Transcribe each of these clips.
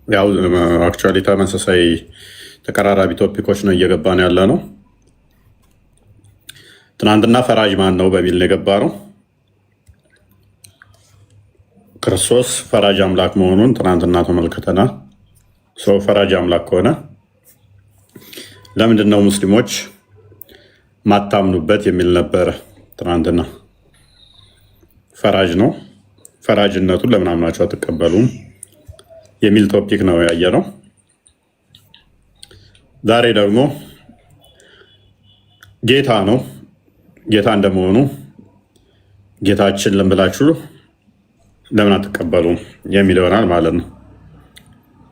ያው አክቹዋሊ ተመሳሳይ ተቀራራቢ ቶፒኮች ነው እየገባን ያለ ነው። ትናንትና ፈራጅ ማን ነው በሚል ነው የገባ ነው። ክርስቶስ ፈራጅ አምላክ መሆኑን ትናንትና ተመልክተናል። ሰው ፈራጅ አምላክ ከሆነ ለምንድን ነው ሙስሊሞች ማታምኑበት የሚል ነበረ ትናንትና። ፈራጅ ነው፣ ፈራጅነቱን ለምን አምናችሁ አትቀበሉም የሚል ቶፒክ ነው ያየ ነው። ዛሬ ደግሞ ጌታ ነው፣ ጌታ እንደመሆኑ ጌታችን ለምብላችሁ ለምን አትቀበሉም የሚል ይሆናል ማለት ነው።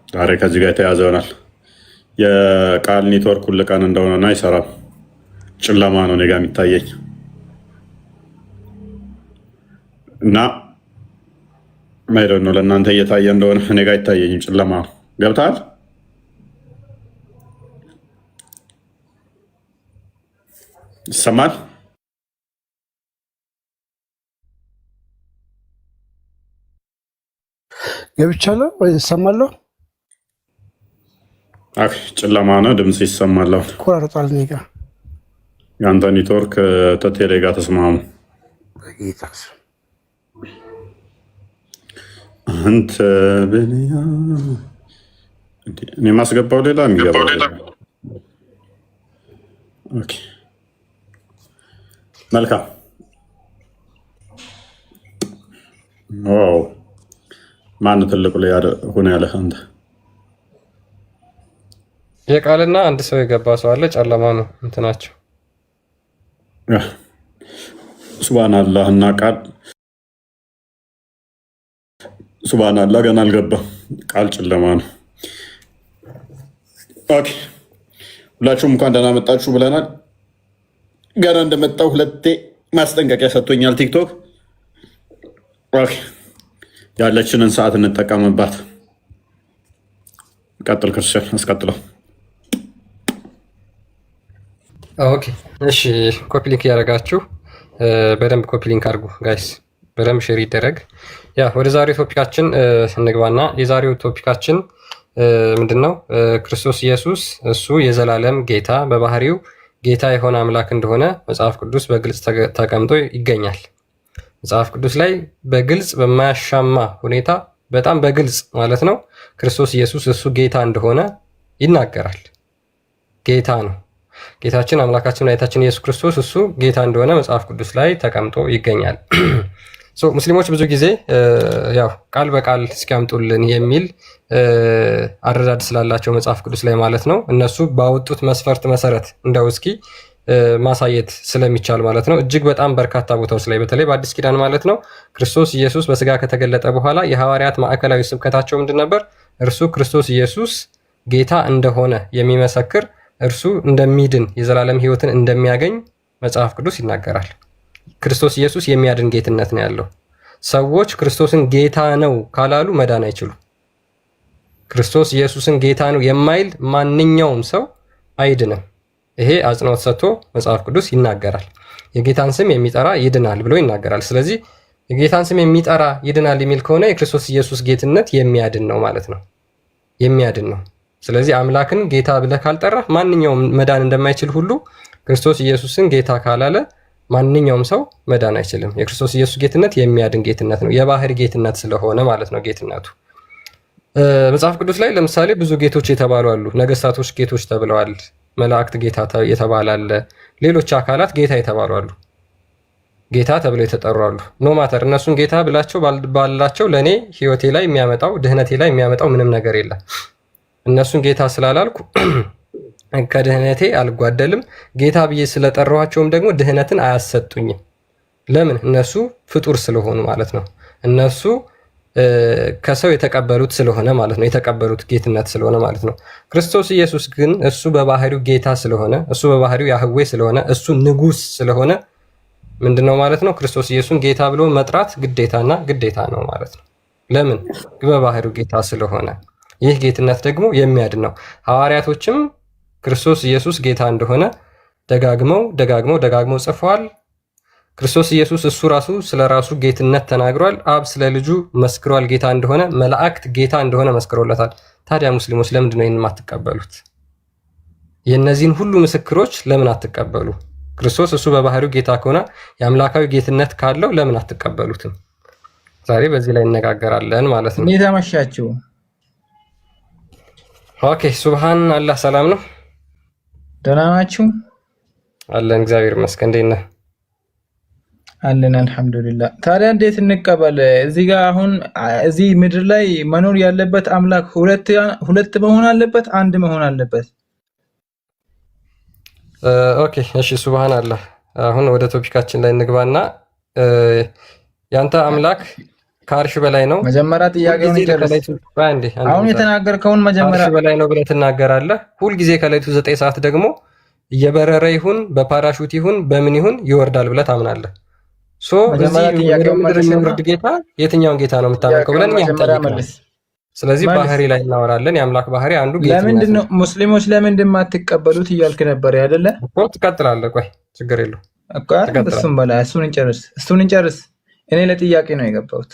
ዛሬ ከዚህ ጋር የተያዘ ይሆናል። የቃል ኔትወርክ ሁል ቀን እንደሆነና አይሰራም፣ ጨለማ ነው እኔ ጋ የሚታየኝ እና ማይደው ነው ለእናንተ እየታየ እንደሆነ እኔ ጋ አይታየኝም፣ ጨለማ ነው። ገብታል? ይሰማል? ገብቻለሁ ወይ ይሰማለሁ? ጨለማ ነው፣ ድምፅ ይሰማል። ቆራርጧል። እኔ ጋ የአንተ ኔትወርክ ተቴሌ ጋር ተስማሙ። አንተ ብንያ እኔ ማስገባው ሌላ የሚገባው መልካም። ዋው ማን ትልቁ ላይ ሆነ ያለህ አንተ? የቃልና አንድ ሰው የገባ ሰው አለ። ጨለማ ነው እንትናቸው። ሱብሃንአላህ እና ቃል ሱብሃንአላህ ገና አልገባም። ቃል ጨለማ ነው። ኦኬ ሁላችሁም እንኳን ደህና መጣችሁ ብለናል። ገና እንደመጣው ሁለቴ ማስጠንቀቂያ ሰጥቶኛል ቲክቶክ። ኦኬ ያለችንን ሰዓት እንጠቀምባት። ቀጥል ክርስቲያን፣ አስቀጥለው። ኦኬ እሺ፣ ኮፒ ሊንክ እያደረጋችሁ በደንብ ኮፒ ሊንክ አድርጉ ጋይስ፣ በደንብ ሼር ይደረግ። ያ ወደ ዛሬው ቶፒካችን እንግባና የዛሬው ቶፒካችን ምንድነው? ክርስቶስ ኢየሱስ እሱ የዘላለም ጌታ በባህሪው ጌታ የሆነ አምላክ እንደሆነ መጽሐፍ ቅዱስ በግልጽ ተቀምጦ ይገኛል። መጽሐፍ ቅዱስ ላይ በግልጽ በማያሻማ ሁኔታ በጣም በግልጽ ማለት ነው ክርስቶስ ኢየሱስ እሱ ጌታ እንደሆነ ይናገራል። ጌታ ነው። ጌታችን አምላካችን መድኃኒታችን ኢየሱስ ክርስቶስ እሱ ጌታ እንደሆነ መጽሐፍ ቅዱስ ላይ ተቀምጦ ይገኛል። ሙስሊሞች ብዙ ጊዜ ያው ቃል በቃል እስኪያምጡልን የሚል አረዳድ ስላላቸው መጽሐፍ ቅዱስ ላይ ማለት ነው እነሱ ባወጡት መስፈርት መሰረት እንደው እስኪ ማሳየት ስለሚቻል ማለት ነው እጅግ በጣም በርካታ ቦታዎች ላይ በተለይ በአዲስ ኪዳን ማለት ነው ክርስቶስ ኢየሱስ በስጋ ከተገለጠ በኋላ የሐዋርያት ማዕከላዊ ስብከታቸው ምንድን ነበር? እርሱ ክርስቶስ ኢየሱስ ጌታ እንደሆነ የሚመሰክር እርሱ እንደሚድን የዘላለም ሕይወትን እንደሚያገኝ መጽሐፍ ቅዱስ ይናገራል። ክርስቶስ ኢየሱስ የሚያድን ጌትነት ነው ያለው። ሰዎች ክርስቶስን ጌታ ነው ካላሉ መዳን አይችሉም። ክርስቶስ ኢየሱስን ጌታ ነው የማይል ማንኛውም ሰው አይድንም። ይሄ አጽንኦት ሰጥቶ መጽሐፍ ቅዱስ ይናገራል። የጌታን ስም የሚጠራ ይድናል ብሎ ይናገራል። ስለዚህ የጌታን ስም የሚጠራ ይድናል የሚል ከሆነ የክርስቶስ ኢየሱስ ጌትነት የሚያድን ነው ማለት ነው፣ የሚያድን ነው። ስለዚህ አምላክን ጌታ ብለህ ካልጠራህ ማንኛውም መዳን እንደማይችል ሁሉ ክርስቶስ ኢየሱስን ጌታ ካላለ ማንኛውም ሰው መዳን አይችልም። የክርስቶስ ኢየሱስ ጌትነት የሚያድን ጌትነት ነው፣ የባህሪ ጌትነት ስለሆነ ማለት ነው ጌትነቱ። መጽሐፍ ቅዱስ ላይ ለምሳሌ ብዙ ጌቶች የተባሉ አሉ። ነገስታቶች ጌቶች ተብለዋል። መላእክት ጌታ የተባለ አለ። ሌሎች አካላት ጌታ የተባሉ አሉ። ጌታ ተብለው የተጠሩ አሉ። ኖ ማተር እነሱን ጌታ ብላቸው ባላቸው ለእኔ ህይወቴ ላይ የሚያመጣው ድህነቴ ላይ የሚያመጣው ምንም ነገር የለም። እነሱን ጌታ ስላላልኩ ከድህነቴ አልጓደልም። ጌታ ብዬ ስለጠራኋቸውም ደግሞ ድህነትን አያሰጡኝም። ለምን? እነሱ ፍጡር ስለሆኑ ማለት ነው። እነሱ ከሰው የተቀበሉት ስለሆነ ማለት ነው። የተቀበሉት ጌትነት ስለሆነ ማለት ነው። ክርስቶስ ኢየሱስ ግን እሱ በባህሪው ጌታ ስለሆነ፣ እሱ በባህሪው ያህዌ ስለሆነ፣ እሱ ንጉስ ስለሆነ ምንድነው ማለት ነው? ክርስቶስ ኢየሱስን ጌታ ብሎ መጥራት ግዴታና ግዴታ ነው ማለት ነው። ለምን? በባህሪው ጌታ ስለሆነ። ይህ ጌትነት ደግሞ የሚያድን ነው። ሐዋርያቶችም ክርስቶስ ኢየሱስ ጌታ እንደሆነ ደጋግመው ጽፈዋል። ክርስቶስ ኢየሱስ እሱ ራሱ ስለ ራሱ ጌትነት ተናግሯል። አብ ስለ ልጁ መስክሯል ጌታ እንደሆነ፣ መላእክት ጌታ እንደሆነ መስክሮለታል። ታዲያ ሙስሊሞች ለምንድን ነው ይህን የማትቀበሉት? የእነዚህን ሁሉ ምስክሮች ለምን አትቀበሉ? ክርስቶስ እሱ በባህሪው ጌታ ከሆነ የአምላካዊ ጌትነት ካለው ለምን አትቀበሉትም? ዛሬ በዚህ ላይ እነጋገራለን ማለት ነው። እንዴት አመሻችሁ? ኦኬ ሱብሃን አላህ። ሰላም ነው? ደህና ናችሁ? አለን እግዚአብሔር ይመስገን። እንዴት ነህ? አለን አልሐምዱሊላህ። ታዲያ እንዴት እንቀበል? እዚህ ጋር አሁን እዚህ ምድር ላይ መኖር ያለበት አምላክ ሁለት መሆን አለበት? አንድ መሆን አለበት? ኦኬ እሺ ሱብሃን አላህ። አሁን ወደ ቶፒካችን ላይ እንግባና ያንተ አምላክ ከአርሽ በላይ ነው። መጀመሪያ ጥያቄውን ይጨርስ። አሁን የተናገርከውን መጀመሪያ ከአርሽ በላይ ነው ብለህ ትናገራለህ። ሁልጊዜ ከሌሊቱ 9 ሰዓት ደግሞ እየበረረ ይሁን በፓራሹት ይሁን በምን ይሁን ይወርዳል ብለህ ታምናለህ። ሶ በዚህ ምድር የሚወርድ ጌታ የትኛውን ጌታ ነው የምታመልከው ብለን ስለዚህ ባህሪ ላይ እናወራለን። የአምላክ ባህሪ አንዱ ጌታ። ለምንድን ነው ሙስሊሞች ለምንድን የማትቀበሉት እያልክ ነበር አይደለ? እኮ ትቀጥላለህ። ቆይ ችግር የለውም እኮ እሱን በላይ እሱን እንጨርስ። እኔ ለጥያቄ ነው የገባሁት።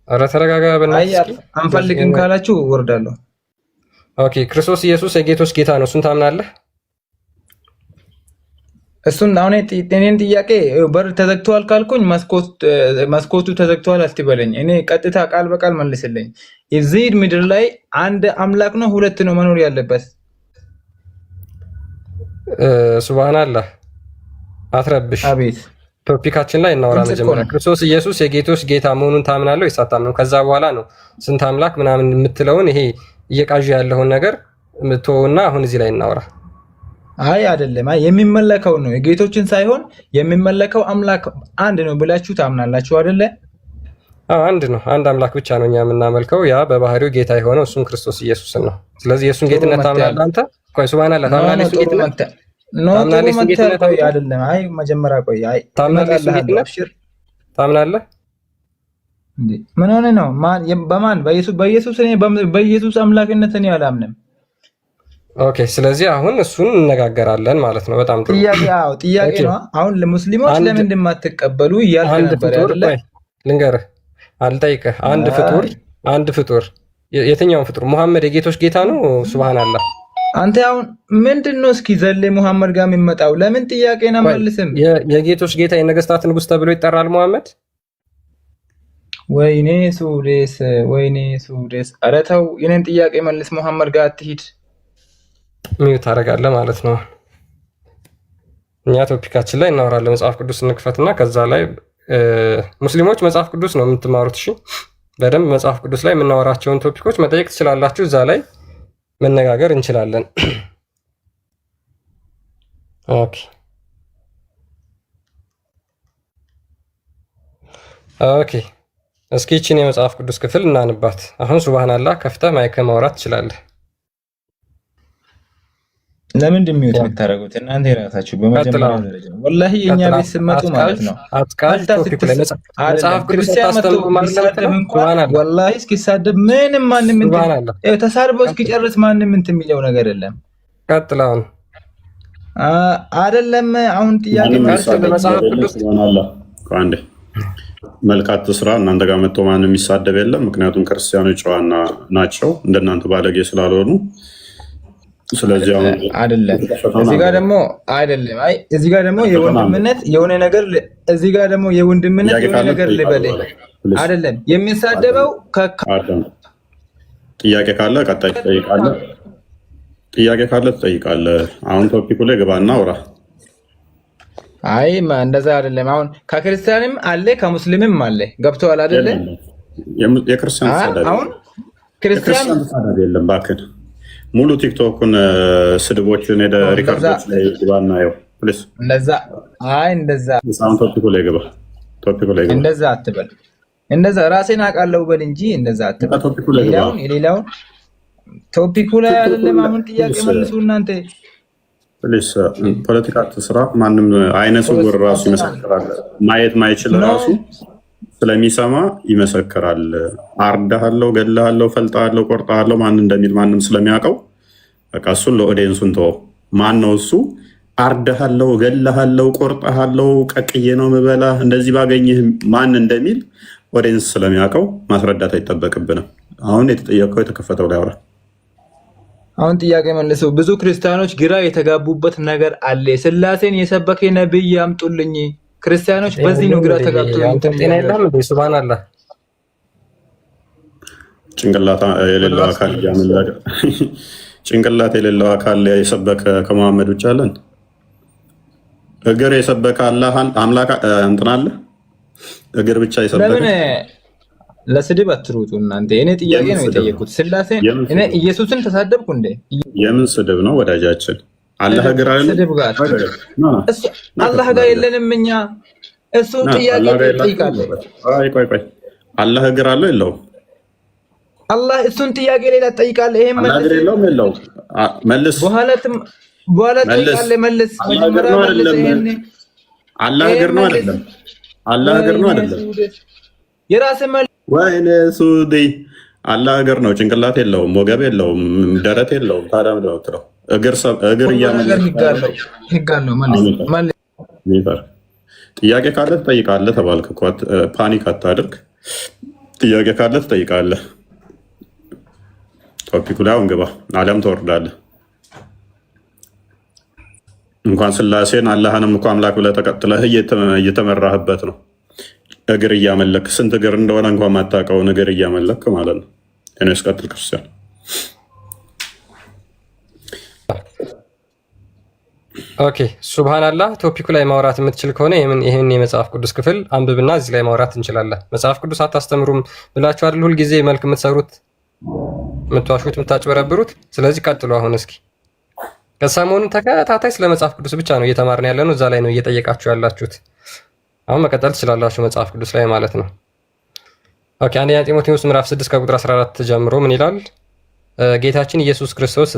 ኧረ ተረጋጋ በእናትህ። አንፈልግም ካላችሁ እወርዳለሁ። ኦኬ ክርስቶስ ኢየሱስ የጌቶች ጌታ ነው። እሱን ታምናለህ? እሱን አሁን እኔን ጥያቄ በር ተዘግቷል ካልኩኝ መስኮቱ ተዘግቷል አትበለኝ። እኔ ቀጥታ ቃል በቃል መልስልኝ። እዚህ ምድር ላይ አንድ አምላክ ነው ሁለት ነው መኖር ያለበት? ሱብሃንአላህ አትረብሽ። አቤት ቶፒካችን ላይ እናወራ። መጀመሪያ ክርስቶስ ኢየሱስ የጌቶች ጌታ መሆኑን ታምናለህ ወይስ አታምንም? ከዛ በኋላ ነው ስንት አምላክ ምናምን የምትለውን ይሄ እየቃዥ ያለውን ነገር ምትወውና አሁን እዚህ ላይ እናወራ። አይ አይደለም፣ አይ የሚመለከው ነው የጌቶችን ሳይሆን የሚመለከው አምላክ አንድ ነው ብላችሁ ታምናላችሁ አይደለ? አዎ አንድ ነው፣ አንድ አምላክ ብቻ ነው እኛ የምናመልከው፣ ያ በባህሪው ጌታ የሆነው እሱም ክርስቶስ ኢየሱስን ነው። ስለዚህ የእሱን ጌትነት ታምናለህ አንተ? ቆይ ሱብሃንአላህ ታምናለህ? እሱ ጌትነት ቆይ አይደለም፣ አይ መጀመሪያ ቆይ፣ አይ ታምናለህ? ምን ሆነ ነው? በማን በኢየሱስ አምላክነት እኔ አላምንም። ኦኬ ስለዚህ አሁን እሱን እነጋገራለን ማለት ነው። በጣም ጥሩ ጥያቄ ነው። አሁን ለሙስሊሞች ለምን እንደማትቀበሉ እያልክ ነበር አይደለ? ልንገርህ፣ አልጠይቅህ። አንድ ፍጡር የትኛውን ፍጡር? ሙሐመድ የጌቶች ጌታ ነው? ሱብሃንአላህ። አንተ አሁን ምንድነው እስኪ ዘለ ሙሐመድ ጋር የሚመጣው? ለምን ጥያቄን አመልስም? የጌቶች ጌታ የነገስታት ንጉስ ተብሎ ይጠራል ሙሐመድ? ወይኔ ሱዴስ፣ ወይኔ ሱዴስ። ኧረ ተው የኔን ጥያቄ መልስ። ሙሐመድ ጋር አትሂድ። ሚዩት ታደርጋለህ ማለት ነው። እኛ ቶፒካችን ላይ እናወራለን። መጽሐፍ ቅዱስ እንክፈትና ከዛ ላይ ሙስሊሞች መጽሐፍ ቅዱስ ነው የምትማሩት። እሺ በደንብ መጽሐፍ ቅዱስ ላይ የምናወራቸውን ቶፒኮች መጠየቅ ትችላላችሁ። እዛ ላይ መነጋገር እንችላለን። ኦኬ ኦኬ። እስኪ ይህችን የመጽሐፍ ቅዱስ ክፍል እናንባት። አሁን ሱብሃንአላህ ከፍተህ ማይክ ማውራት ትችላለህ። ለምንድን ነው የምታደርጉት እናንተ የራሳችሁ? በመጀመሪያ ደረጃ ወላሂ የኛ ቤት ስመጡ ማለት ነው መጽሐፍ ቅዱስ ታስተምሩ ማለት ነው። ወላሂ እስኪሳደብ ምንም ማንም ተሳድቦ እስኪጨርስ ማንም እንትን የሚለው ነገር የለም። ቀጥላውን አይደለም አሁን ጥያቄ መጽሐፍ ቅዱስ አንዴ መልካት ስራ እናንተ ጋር መጥቶ ማንም የሚሳደብ የለም። ምክንያቱም ክርስቲያኖች ጨዋና ናቸው እንደናንተ ባለጌ ስላልሆኑ። ስለዚህ አይደለም እዚህ ጋር ደግሞ አይደለም። አይ እዚህ ጋር ደግሞ የወንድምነት የሆነ ነገር እዚህ ጋር ደግሞ የወንድምነት የሆነ ነገር ልበል አይደለም የሚሳደበው ጥያቄ ካለ ቀጣይ ትጠይቃለህ። ጥያቄ ካለ ትጠይቃለህ። አሁን ቶፒኩ ላይ ግባና አውራ። አይ እንደዛ አይደለም። አሁን ከክርስቲያንም አለ ከሙስሊምም አለ። ገብቶሃል አይደለ? የክርስቲያን ተሳዳቢ አሁን ክርስቲያን ተሳዳቢ የለም። እባክህ ሙሉ ቲክቶክን ስድቦችን ሄደ ሪካርዶች ላይ ግባና ያው ፕሊስ። እንደዛ አይ እንደዛ ሳውንድ ቶፒኩ ላይ ግባ። ቶፒኩ ላይ ግባ። እንደዛ አትበል። እንደዛ ራሴን አውቃለሁ በል እንጂ እንደዛ አትበል። ቶፒኩ ላይ ግባ። ሌላውን ቶፒኩ ላይ አይደለም። አሁን ጥያቄ መልሱ እናንተ ፕሊስ። ፖለቲካ አትስራ። ማንም አይነ ስውር ራሱ ይመሰክራል። ማየት ማይችል ራሱ ስለሚሰማ ይመሰክራል። አርዳሃለሁ፣ ገድልሃለሁ፣ ፈልጣሃለሁ፣ ቆርጣሃለሁ ማን እንደሚል ማንም ስለሚያውቀው በቃ እሱን ለኦዲየንሱን ተወው። ማን ነው እሱ? አርደሃለው፣ እገልሃለው፣ ቆርጠሃለው፣ ቀቅዬ ነው ምበላ እንደዚህ ባገኝህ ማን እንደሚል ኦዲየንስ ስለሚያውቀው ማስረዳት አይጠበቅብንም። አሁን የተጠየቀው የተከፈተው ላይ አውራ። አሁን ጥያቄ መልሰው ብዙ ክርስቲያኖች ግራ የተጋቡበት ነገር አለ። ስላሴን የሰበከ ነብይ ያምጡልኝ። ክርስቲያኖች በዚህ ነው ግራ ተጋብተው ጤና የለም እንዴ? ሱብሃንአላህ። ጭንቅላት የሌለው አካል ያመለከ ጭንቅላት የሌለው አካል የሰበከ ከመሐመድ ውጭ አለን? እግር የሰበከ አላህ አምላክ እንትን አለ? እግር ብቻ የሰበከ ለምን ለስድብ አትሩጡ እናንተ? እኔ ጥያቄ ነው የጠየቁት። ስላሴን እኔ ኢየሱስን ተሳደብኩ እንዴ? የምን ስድብ ነው ወዳጃችን? አላህ እግር አለ? ስድብ ጋር እሱ አላህ ጋር የለንም እኛ። እሱ ጥያቄ ይጠይቃል። ቆይ አላህ እግር አለው የለውም? አላህ እሱን ጥያቄ ሌላ ትጠይቃለህ። ይሄን መልስ መልስ። በኋላ ትጠይቃለህ። መልስ። አላህ እግር ነው አይደለም? አላህ እግር ነው አይደለም? የራስህ መልስ። ወይኔ ሱዲ አላህ እግር ነው፣ ጭንቅላት የለውም፣ ወገብ የለውም፣ ደረት የለውም። ታዲያ ምንድን ነው የምትለው? እግር ህጋለሁ። መልስ። ጥያቄ ካለ ትጠይቃለህ ተባልክ እኮ። ፓኒክ አታድርግ። ጥያቄ ካለ ትጠይቃለህ። ቶፒኩ ላይ አሁን ግባ። አለም ትወርዳለህ። እንኳን ስላሴን አላህንም እኮ አምላክ ብለህ ተቀጥለህ እየተመራህበት ነው። እግር እያመለክ ስንት እግር እንደሆነ እንኳን ማታውቀውን እግር እያመለክ ማለት ነው። እኔ እስቀጥል ክርስቲያን ኦኬ። ሱብሃንአላህ። ቶፒኩ ላይ ማውራት የምትችል ከሆነ ይህን የመጽሐፍ ቅዱስ ክፍል አንብብና እዚህ ላይ ማውራት እንችላለን። መጽሐፍ ቅዱስ አታስተምሩም ብላችሁ አይደል ሁልጊዜ መልክ የምትሰሩት፣ የምትዋሹት፣ የምታጭበረብሩት። ስለዚህ ቀጥሉ። አሁን እስኪ ከሰሞኑን ተከታታይ ስለ መጽሐፍ ቅዱስ ብቻ ነው እየተማርን ያለ ነው። እዛ ላይ ነው እየጠየቃችሁ ያላችሁት። አሁን መቀጠል ትችላላችሁ መጽሐፍ ቅዱስ ላይ ማለት ነው። ኦኬ። አንደኛ ጢሞቴዎስ ምዕራፍ 6 ከቁጥር 14 ጀምሮ ምን ይላል? ጌታችን ኢየሱስ ክርስቶስ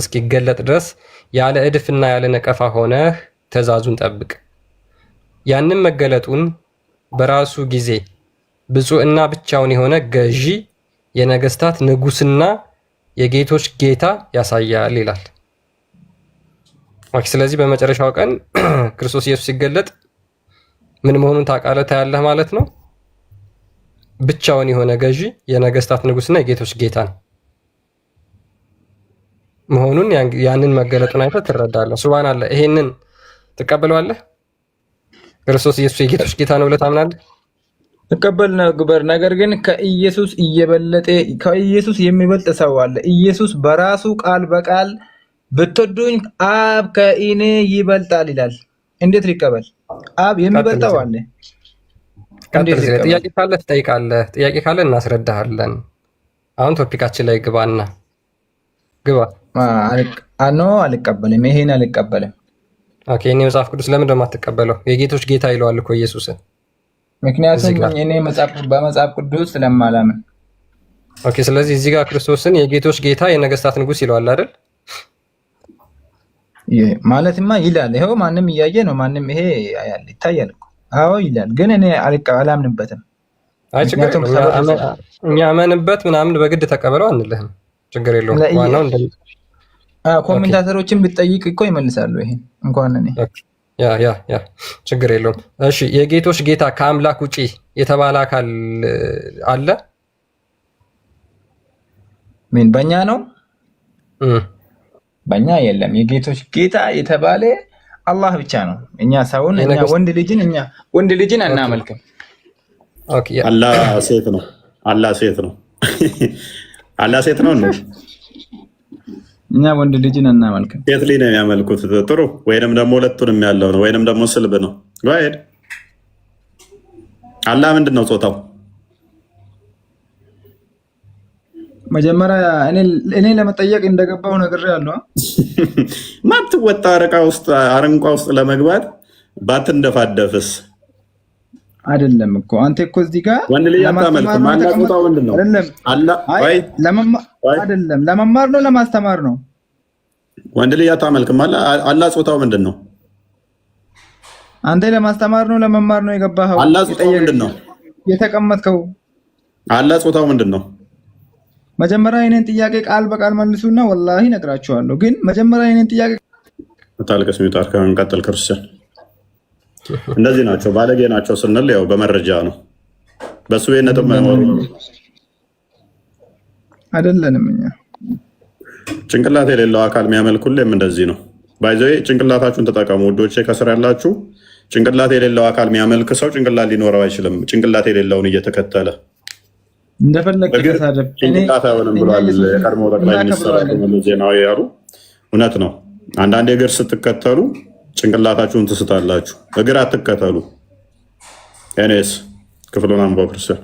እስኪገለጥ ድረስ ያለ እድፍና ያለ ነቀፋ ሆነህ ትእዛዙን ጠብቅ። ያንም መገለጡን በራሱ ጊዜ ብፁዕና ብቻውን የሆነ ገዢ የነገስታት ንጉስና የጌቶች ጌታ ያሳያል ይላል። ስለዚህ በመጨረሻው ቀን ክርስቶስ ኢየሱስ ሲገለጥ ምን መሆኑን ታውቃለህ፣ ታያለህ ማለት ነው። ብቻውን የሆነ ገዢ የነገስታት ንጉስና የጌቶች ጌታ መሆኑን ያንን መገለጡን አይተህ ትረዳለህ። ሱብሃንአላህ። ይሄንን ትቀበለዋለህ? ክርስቶስ ኢየሱስ የጌቶች ጌታ ነው ብለህ ታምናለህ? ተቀበል ነበር። ነገር ግን ከኢየሱስ የሚበልጥ ሰው አለ። ኢየሱስ በራሱ ቃል በቃል ብትወዱኝ አብ ከእኔ ይበልጣል ይላል። እንዴት ሊቀበል? አብ የሚበልጠው አለ። ጥያቄ ካለ ትጠይቃለህ። ጥያቄ ካለ እናስረዳሃለን። አሁን ቶፒካችን ላይ ግባና አልቀበልም። ይሄን አልቀበልም። ኦኬ። እኔ መጽሐፍ ቅዱስ ለምን ደሞ አትቀበለው? የጌቶች ጌታ ይለዋል እኮ ኢየሱስን። ምክንያቱም እኔ በመጽሐፍ ቅዱስ ስለማላምን። ኦኬ። ስለዚህ እዚህ ጋር ክርስቶስን የጌቶች ጌታ የነገስታት ንጉስ ይለዋል አይደል? ማለትማ ይላል። ይሄው ማንም እያየ ነው። ማንም ይሄ ይታያል እኮ። አዎ ይላል፣ ግን እኔ አላምንበትም። እኛ አመንበት ምናምን በግድ ተቀበለው አንልህም። ችግር የለውም። ዋናው ኮሜንታተሮችን ብትጠይቅ እኮ ይመልሳሉ። ይሄ እንኳን እኔ ያ ችግር የለውም። እሺ፣ የጌቶች ጌታ ከአምላክ ውጪ የተባለ አካል አለ? ምን በእኛ ነው? በእኛ የለም። የጌቶች ጌታ የተባለ አላህ ብቻ ነው። እኛ ሰውን ወንድ ልጅን አናመልክም። አላህ ሴት ነው። አላህ ሴት ነው። አላህ ሴት ነው ነው። እኛ ወንድ ልጅን አናመልክም። ሴት ልጅ ነው የሚያመልኩት። ጥሩ። ወይንም ደግሞ ሁለቱንም ያለው ነው፣ ወይንም ደግሞ ስልብ ነው። ዋይድ አላህ ምንድን ነው ጾታው? መጀመሪያ እኔ ለመጠየቅ እንደገባው ነገር ያለው ማትወጣ አረንቋ ውስጥ ለመግባት ባትንደፋደፍስ? አይደለም እኮ አንተ እኮ እዚህ ጋር ወንድ ልጅ አታመልክም። አላህ ጾታው ምንድን ነው? አይደለም ለመማር ነው ለማስተማር ነው? ወንድ ልጅ አታመልክም። አላህ ጾታው ምንድን ነው? አንተ ለማስተማር ነው ለመማር ነው የገባኸው? አላህ ጾታው ምንድን ነው የተቀመጥከው? አላህ ጾታው ምንድን ነው? መጀመሪያ የኔን ጥያቄ ቃል በቃል መልሱና ወላሂ ነግራችኋለሁ። ግን መጀመሪያ የኔን ጥያቄ ታልቀስ ሚጣር ከመንቀጠል ክርስቲያን እንደዚህ ናቸው፣ ባለጌ ናቸው ስንል ያው በመረጃ ነው። በሱ የነጥብ ማይወሩ አይደለንም እኛ። ጭንቅላት የሌለው አካል የሚያመልኩልም እንደዚህ ነው። ባይዘይ ጭንቅላታችሁን ተጠቀሙ ውዶቼ። ከስር ያላችሁ ጭንቅላት የሌለው አካል የሚያመልክ ሰው ጭንቅላት ሊኖረው አይችልም። ጭንቅላት የሌለውን እየተከተለ እንደፈለገ ተሳደብ ጭንቅላት አይሆንም ብሏል የቀድሞ ጠቅላይ ሚኒስትር መለስ ዜናዊ ያሉ። እውነት ነው። አንዳንድ እግር ስትከተሉ ጭንቅላታችሁን ትስታላችሁ። እግር አትከተሉ። እኔስ ክፍሉን አንብበው ክርስቲያን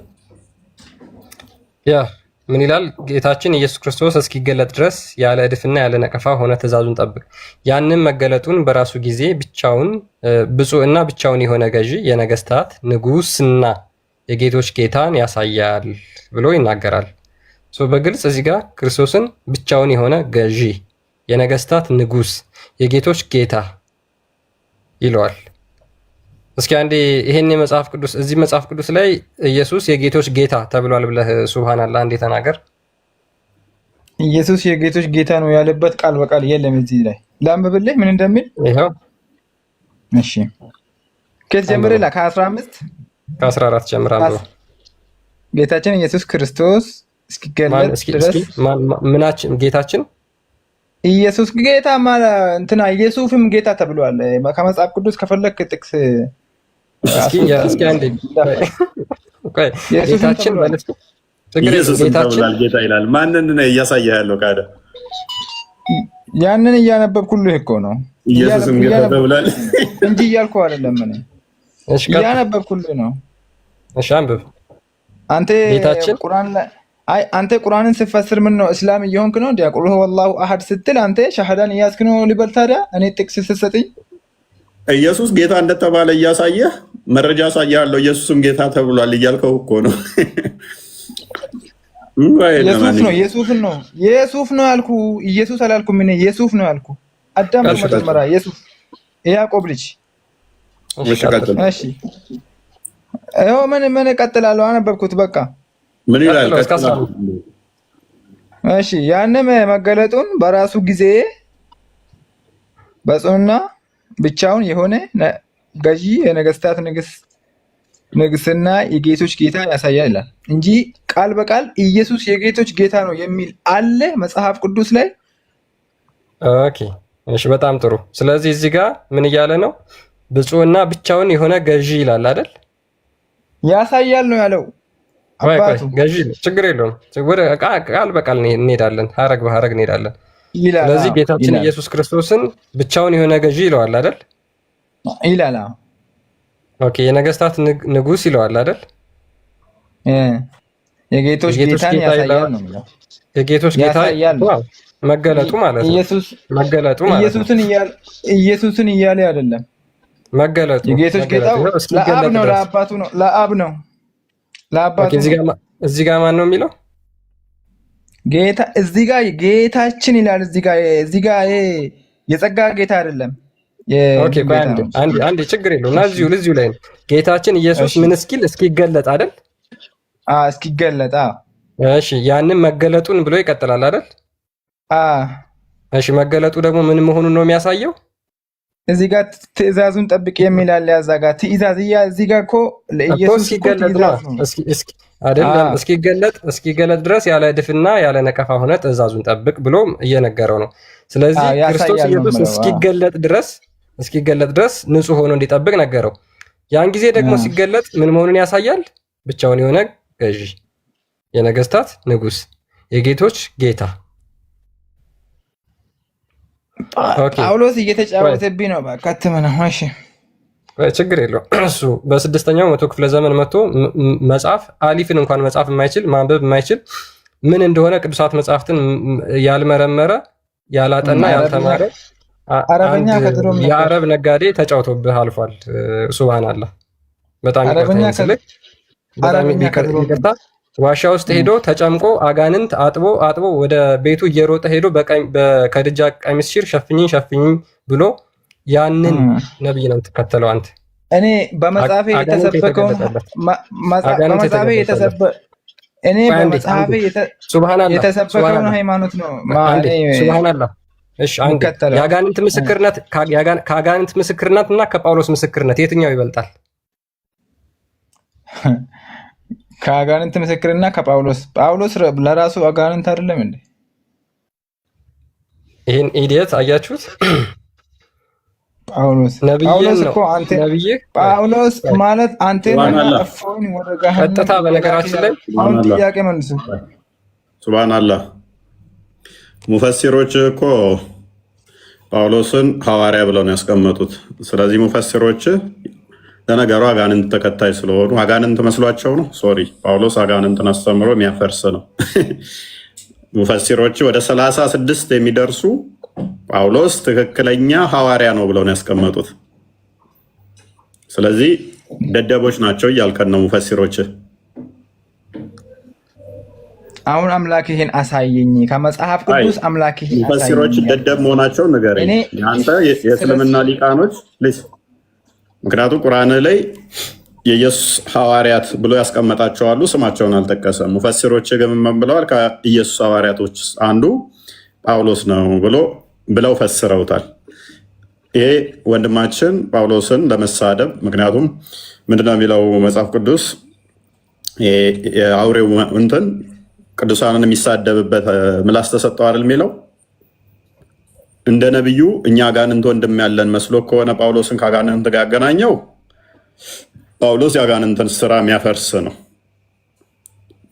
ያ ምን ይላል? ጌታችን ኢየሱስ ክርስቶስ እስኪገለጥ ድረስ ያለ እድፍና ያለ ነቀፋ ሆነ ትእዛዙን ጠብቅ። ያንን መገለጡን በራሱ ጊዜ ብቻውን ብፁዕና ብቻውን የሆነ ገዢ የነገስታት ንጉስና የጌቶች ጌታን ያሳያል ብሎ ይናገራል። በግልጽ እዚህ ጋር ክርስቶስን ብቻውን የሆነ ገዢ የነገስታት ንጉስ የጌቶች ጌታ ይለዋል። እስኪ አንዴ ይሄን የመጽሐፍ ቅዱስ እዚህ መጽሐፍ ቅዱስ ላይ ኢየሱስ የጌቶች ጌታ ተብሏል ብለህ ሱብሃንአላህ አንዴ ተናገር። ኢየሱስ የጌቶች ጌታ ነው ያለበት ቃል በቃል የለም እዚህ ላይ። ላንብብልህ ምን እንደሚል። ይሄው እሺ ከዚህ ጀምሬ ከ15 ከ14 ጀምራ አንብበው። ጌታችን ኢየሱስ ክርስቶስ እስኪገለጥ ድረስ ምናችን ጌታችን ኢየሱስ ጌታ ማለት እንትና ኢየሱስም ጌታ ተብሏል ከመጽሐፍ ቅዱስ ከፈለክ ጥቅስ እስኪ አንዴ ጌታችን ማለት ጌታችን ጌታ ይላል። ማንን ነው እያሳየህ ያለው? ካደ ያንን እያነበብኩልህ እኮ ነው። ኢየሱስም ጌታ ተብሏል እንጂ እያልኩ አይደለም። ምን እያነበብኩልህ ነው። እሺ አንብብ። አንተ ቁርአን ላይ አንተ ቁርአንን ስትፈስር ምን ነው እስላም እየሆንክ ነው? ዲያቁሉ ወላሁ አሐድ ስትል አንተ ሻሃዳን እያዝክ ነው ሊበል። ታዲያ እኔ ጥቅስ ስትሰጥኝ ኢየሱስ ጌታ እንደተባለ እያሳየህ መረጃ ያሳያለሁ። ኢየሱስም ጌታ ተብሏል እያልከው እኮ ነው። ኢየሱስ ነው ያልኩ። ኢየሱስ አላልኩም። ምን ኢየሱስ ነው ያልኩ። አዳም መጀመሪያ ኢየሱስ ያዕቆብ ልጅ። እሺ አይው ምን እቀጥላለሁ? አነበብኩት በቃ ምን ይላል? እሺ ያንም መገለጡን በራሱ ጊዜ በጽኑና ብቻውን የሆነ ገዢ የነገስታት ንግስና የጌቶች ጌታ ያሳያል ይላል እንጂ ቃል በቃል ኢየሱስ የጌቶች ጌታ ነው የሚል አለ መጽሐፍ ቅዱስ ላይ። ኦኬ እሺ በጣም ጥሩ። ስለዚህ እዚህ ጋር ምን እያለ ነው? ብፁዕና ብቻውን የሆነ ገዢ ይላል አይደል? ያሳያል ነው ያለው። ገዢ ችግር የለውም። ቃል በቃል እንሄዳለን፣ ሀረግ በሀረግ እንሄዳለን። ስለዚህ ጌታችን ኢየሱስ ክርስቶስን ብቻውን የሆነ ገዢ ይለዋል አይደል? ይላል። ኦኬ የነገስታት ንጉስ ይለዋል አይደል? የጌቶች ጌታን ያሳያል ነው የሚለው። የጌቶች ጌታ መገለጡ ማለት ነው። ኢየሱስን እያለ አይደለም መገለጡ። የጌቶች ጌታ ለአብ ነው፣ ለአባቱ ነው፣ ለአብ ነው፣ ለአባቱ። እዚህ ጋር ማን ነው የሚለው? ጌታ እዚህ ጋር ጌታችን ይላል። እዚህ ጋር የጸጋ ጌታ አይደለም። ኦኬ አንዴ ችግር የለውም። እዚሁ ላይ ነው ጌታችን ኢየሱስ ምን እስኪገለጥ አይደል? እስኪገለጥ። እሺ ያንን መገለጡን ብሎ ይቀጥላል አይደል? እሺ መገለጡ ደግሞ ምን መሆኑን ነው የሚያሳየው? እዚህ ጋር ትእዛዙን ጠብቅ የሚል አለ። ያዛ ጋር ትእዛዝ እዚህ ጋር እኮ ለኢየሱስ ሲገለጥ ነው አይደለም? እስኪገለጥ ድረስ ያለ እድፍና ያለ ነቀፋ ሆነ ትእዛዙን ጠብቅ ብሎ እየነገረው ነው። ስለዚህ ክርስቶስ ኢየሱስ እስኪገለጥ ድረስ ንጹህ ሆኖ እንዲጠብቅ ነገረው። ያን ጊዜ ደግሞ ሲገለጥ ምን መሆኑን ያሳያል? ብቻውን የሆነ ገዢ፣ የነገስታት ንጉስ፣ የጌቶች ጌታ። ጳውሎስ እየተጫወተብኝ ነው። ባካትም ነው። እሺ ችግር የለውም። እሱ በ6ኛው መቶ ክፍለ ዘመን መጥቶ መጽሐፍ አሊፍን እንኳን መጽሐፍ የማይችል ማንበብ የማይችል ምን እንደሆነ ቅዱሳት መጽሐፍትን ያልመረመረ ያላጠና ያልተማረ የአረብ ነጋዴ ተጫውቶብህ አልፏል። ሱብሃንአላህ በጣም ይቅርታ። ዋሻ ውስጥ ሄዶ ተጨምቆ አጋንንት አጥቦ ወደ ቤቱ እየሮጠ ሄዶ ከድጃ ቀሚስ ሲር ሸፍኝኝ ብሎ ያንን ነብይ ነው የምትከተለው አንተ። እኔ በመጽሐፌ የተሰበከውን እኔ በመጽሐፌ የተሰበከውን ሃይማኖት ነው ሱብሃንአላህ። እሺ አንዴ የአጋንንት ምስክርነት ከአጋንንት ምስክርነት እና ከጳውሎስ ምስክርነት የትኛው ይበልጣል? ከአጋንንት ምስክርና ጳውሎስ ለራሱ አጋንንት አይደለም እንዴ? ይሄን ኢዲየት አያችሁት? ጳውሎስ እኮ አንተ ጳውሎስ ማለት አንተ አፈውን ወደ ገሃነም ቀጥታ። በነገራችን ላይ አሁን ጥያቄ መልሱ። ሱብሃንአላህ ሙፈሲሮች እኮ ጳውሎስን ሐዋርያ ብለው ነው ያስቀመጡት። ስለዚህ ሙፈሲሮች ለነገሩ አጋንንት ተከታይ ስለሆኑ አጋንንት መስሏቸው ነው። ሶሪ ጳውሎስ አጋንንትን አስተምሮ የሚያፈርስ ነው። ሙፈሲሮች ወደ 36 የሚደርሱ ጳውሎስ ትክክለኛ ሐዋርያ ነው ብለው ነው ያስቀመጡት። ስለዚህ ደደቦች ናቸው እያልከን ነው ሙፈሲሮች። አሁን አምላክ ይሄን አሳየኝ ከመጽሐፍ ቅዱስ አምላክ ይሄን አሳየኝ። ሙፈሲሮች ደደብ መሆናቸው ንገረኝ አንተ የእስልምና ሊቃኖች ልጅ። ምክንያቱም ቁርአን ላይ የኢየሱስ ሐዋርያት ብሎ ያስቀመጣቸው አሉ፣ ስማቸውን አልጠቀሰም። ሙፈሲሮች ግን ምን ብለዋል? ከኢየሱስ ሐዋርያቶች አንዱ ጳውሎስ ነው ብለው ፈስረውታል። ይሄ ወንድማችን ጳውሎስን ለመሳደብ ምክንያቱም ምንድነው የሚለው መጽሐፍ ቅዱስ የአውሬው እንትን ቅዱሳንን የሚሳደብበት ምላስ ተሰጠው አይደል የሚለው። እንደ ነቢዩ እኛ አጋንንት ወንድም ያለን መስሎ ከሆነ ጳውሎስን ከአጋንንት ጋር ያገናኘው ጳውሎስ የአጋንንትን ስራ የሚያፈርስ ነው።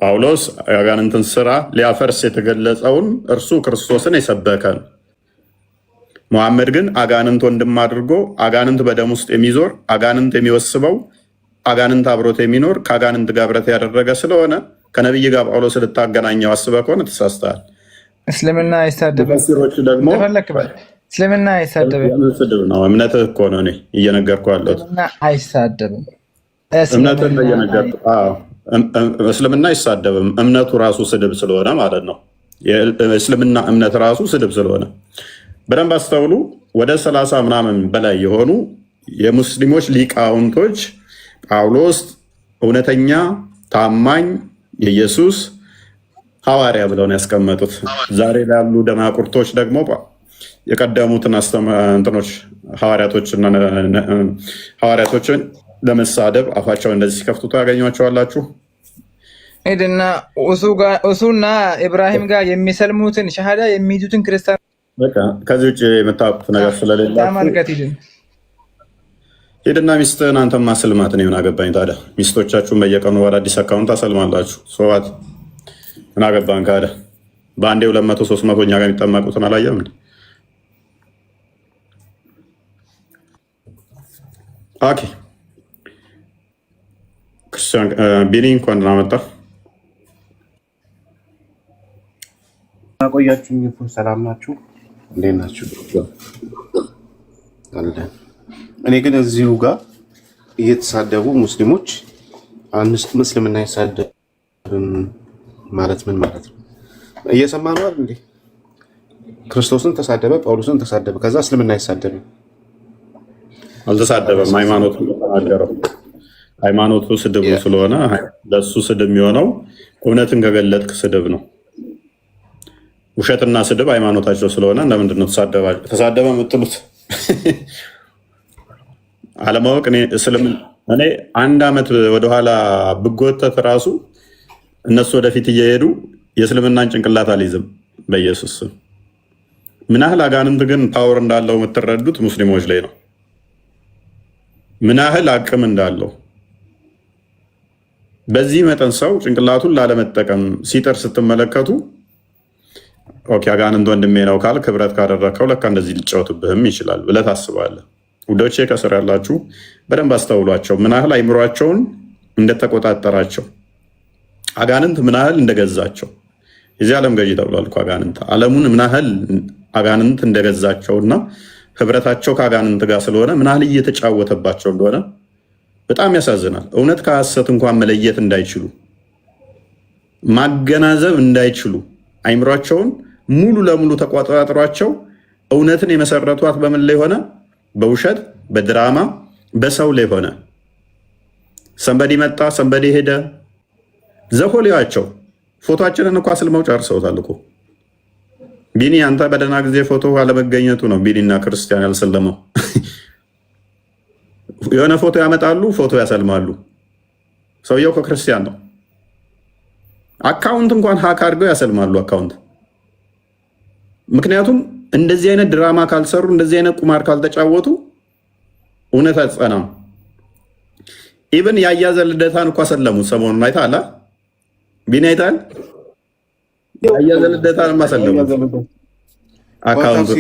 ጳውሎስ የአጋንንትን ስራ ሊያፈርስ የተገለጸውን እርሱ ክርስቶስን የሰበከ ነው። መሐመድ ግን አጋንንት ወንድም አድርጎ አጋንንት በደም ውስጥ የሚዞር አጋንንት የሚወስበው አጋንንት አብሮት የሚኖር ከአጋንንት ጋር ብረት ያደረገ ስለሆነ ከነቢይ ጋር ጳውሎስ ልታገናኘው አስበህ ከሆነ ተሳስተሃል። እስልምና አይሳደብም። ሙፈሲሮች ደግሞ እስልምና አይሳደብም። ስድብ ነው። እምነትህ እኮ ነው እኔ እየነገርኩህ ያለሁት። አይሳደብም። እምነትህ እየነገርኩህ። እስልምና አይሳደብም። እምነቱ ራሱ ስድብ ስለሆነ ማለት ነው። የእስልምና እምነት ራሱ ስድብ ስለሆነ በደንብ አስተውሉ። ወደ 30 ምናምን በላይ የሆኑ የሙስሊሞች ሊቃውንቶች ጳውሎስ እውነተኛ ታማኝ የኢየሱስ ሐዋርያ ብለው ነው ያስቀመጡት። ዛሬ ላሉ ደናቁርቶች ደግሞ የቀደሙትን እንትኖች ሐዋርያቶችን ለመሳደብ አፋቸውን እንደዚህ ሲከፍቱ ታገኟቸዋላችሁ። ሄድና እሱና ኢብራሂም ጋር የሚሰልሙትን ሸሃዳ የሚይዙትን ክርስቲያን ከዚህ ውጭ የምታውቁት ነገር ስለሌላችሁ ሄድና ሚስትህን አንተማ ስልማት ነው። ምን አገባኝ ታዲያ? ሚስቶቻችሁን በየቀኑ ወደ አዲስ አካውንት ታሰልማላችሁ። ሰዋት ምን አገባን ካለ በአንዴ 200 300 እኛ ጋር የሚጠመቁትን አላየም እንዴ? ኦኬ ክርስቲያን ቢኒ እንኳን ደህና መጣ። ቆያችሁኝ እኮ ሰላም ናችሁ? እንዴት ናችሁ? እኔ ግን እዚሁ ጋር እየተሳደቡ ሙስሊሞች ምስልምና አይሳደብም ማለት ምን ማለት ነው? እየሰማ ነው አይደል እንዴ? ክርስቶስን ተሳደበ፣ ጳውሎስን ተሳደበ፣ ከዛ እስልምና አይሳደብም። አልተሳደበም። ሃይማኖቱ ተናገረው። ሃይማኖቱ ስድብ ስለሆነ ለሱ ስድብ የሚሆነው እውነትን ከገለጥክ ስድብ ነው። ውሸትና ስድብ ሃይማኖታቸው ስለሆነ ለምንድን ነው ተሳደበ የምትሉት? አለማወቅ። እኔ 1 ዓመት ወደኋላ ብጎተት ራሱ እነሱ ወደፊት እየሄዱ የእስልምናን ጭንቅላት አልይዝም በኢየሱስ ስም። ምን ያህል አጋንንት ግን ፓወር እንዳለው የምትረዱት ሙስሊሞች ላይ ነው። ምን ያህል አቅም እንዳለው በዚህ መጠን ሰው ጭንቅላቱን ላለመጠቀም ሲጥር ስትመለከቱ፣ ኦኬ አጋንንት ወንድሜ ነው ካል ክብረት ካደረከው ለካ እንደዚህ ሊጫወትብህም ይችላል ብለህ ታስባለህ። ውዶቼ ከስር ያላችሁ በደንብ አስተውሏቸው፣ ምን ያህል አይምሯቸውን እንደተቆጣጠራቸው፣ አጋንንት ምን ያህል እንደገዛቸው። የዚህ ዓለም ገዢ ተብሏል እኮ አጋንንት። ዓለሙን ምን ያህል አጋንንት እንደገዛቸውና ህብረታቸው ከአጋንንት ጋር ስለሆነ ምን ያህል እየተጫወተባቸው እንደሆነ በጣም ያሳዝናል። እውነት ከሐሰት እንኳን መለየት እንዳይችሉ፣ ማገናዘብ እንዳይችሉ፣ አይምሯቸውን ሙሉ ለሙሉ ተቆጣጥሯቸው እውነትን የመሰረቷት በምን ላይ ሆነ? በውሸት፣ በድራማ፣ በሰው ላይ ሆነ። ሰንበዲ መጣ፣ ሰንበዲ ሄደ። ዘሆሊያቸው ፎቶአችንን እኮ አስልመው ጨርሰውታል እኮ። ቢኒ አንተ በደህና ጊዜ ፎቶ አለመገኘቱ ነው ቢኒና ክርስቲያን ያልሰለመው። የሆነ ፎቶ ያመጣሉ፣ ፎቶ ያሰልማሉ። ሰውየው ከክርስቲያን ነው። አካውንት እንኳን ሀክ አድርገው ያሰልማሉ አካውንት። ምክንያቱም እንደዚህ አይነት ድራማ ካልሰሩ፣ እንደዚህ አይነት ቁማር ካልተጫወቱ እውነት አትጸናም። ኢብን ያያዘ ልደታን እኮ አሰለሙ ሰሞኑን አይተሃል? ቢኒ አይተሃል? ያያዘ ልደታን ማሰለሙ አካውንት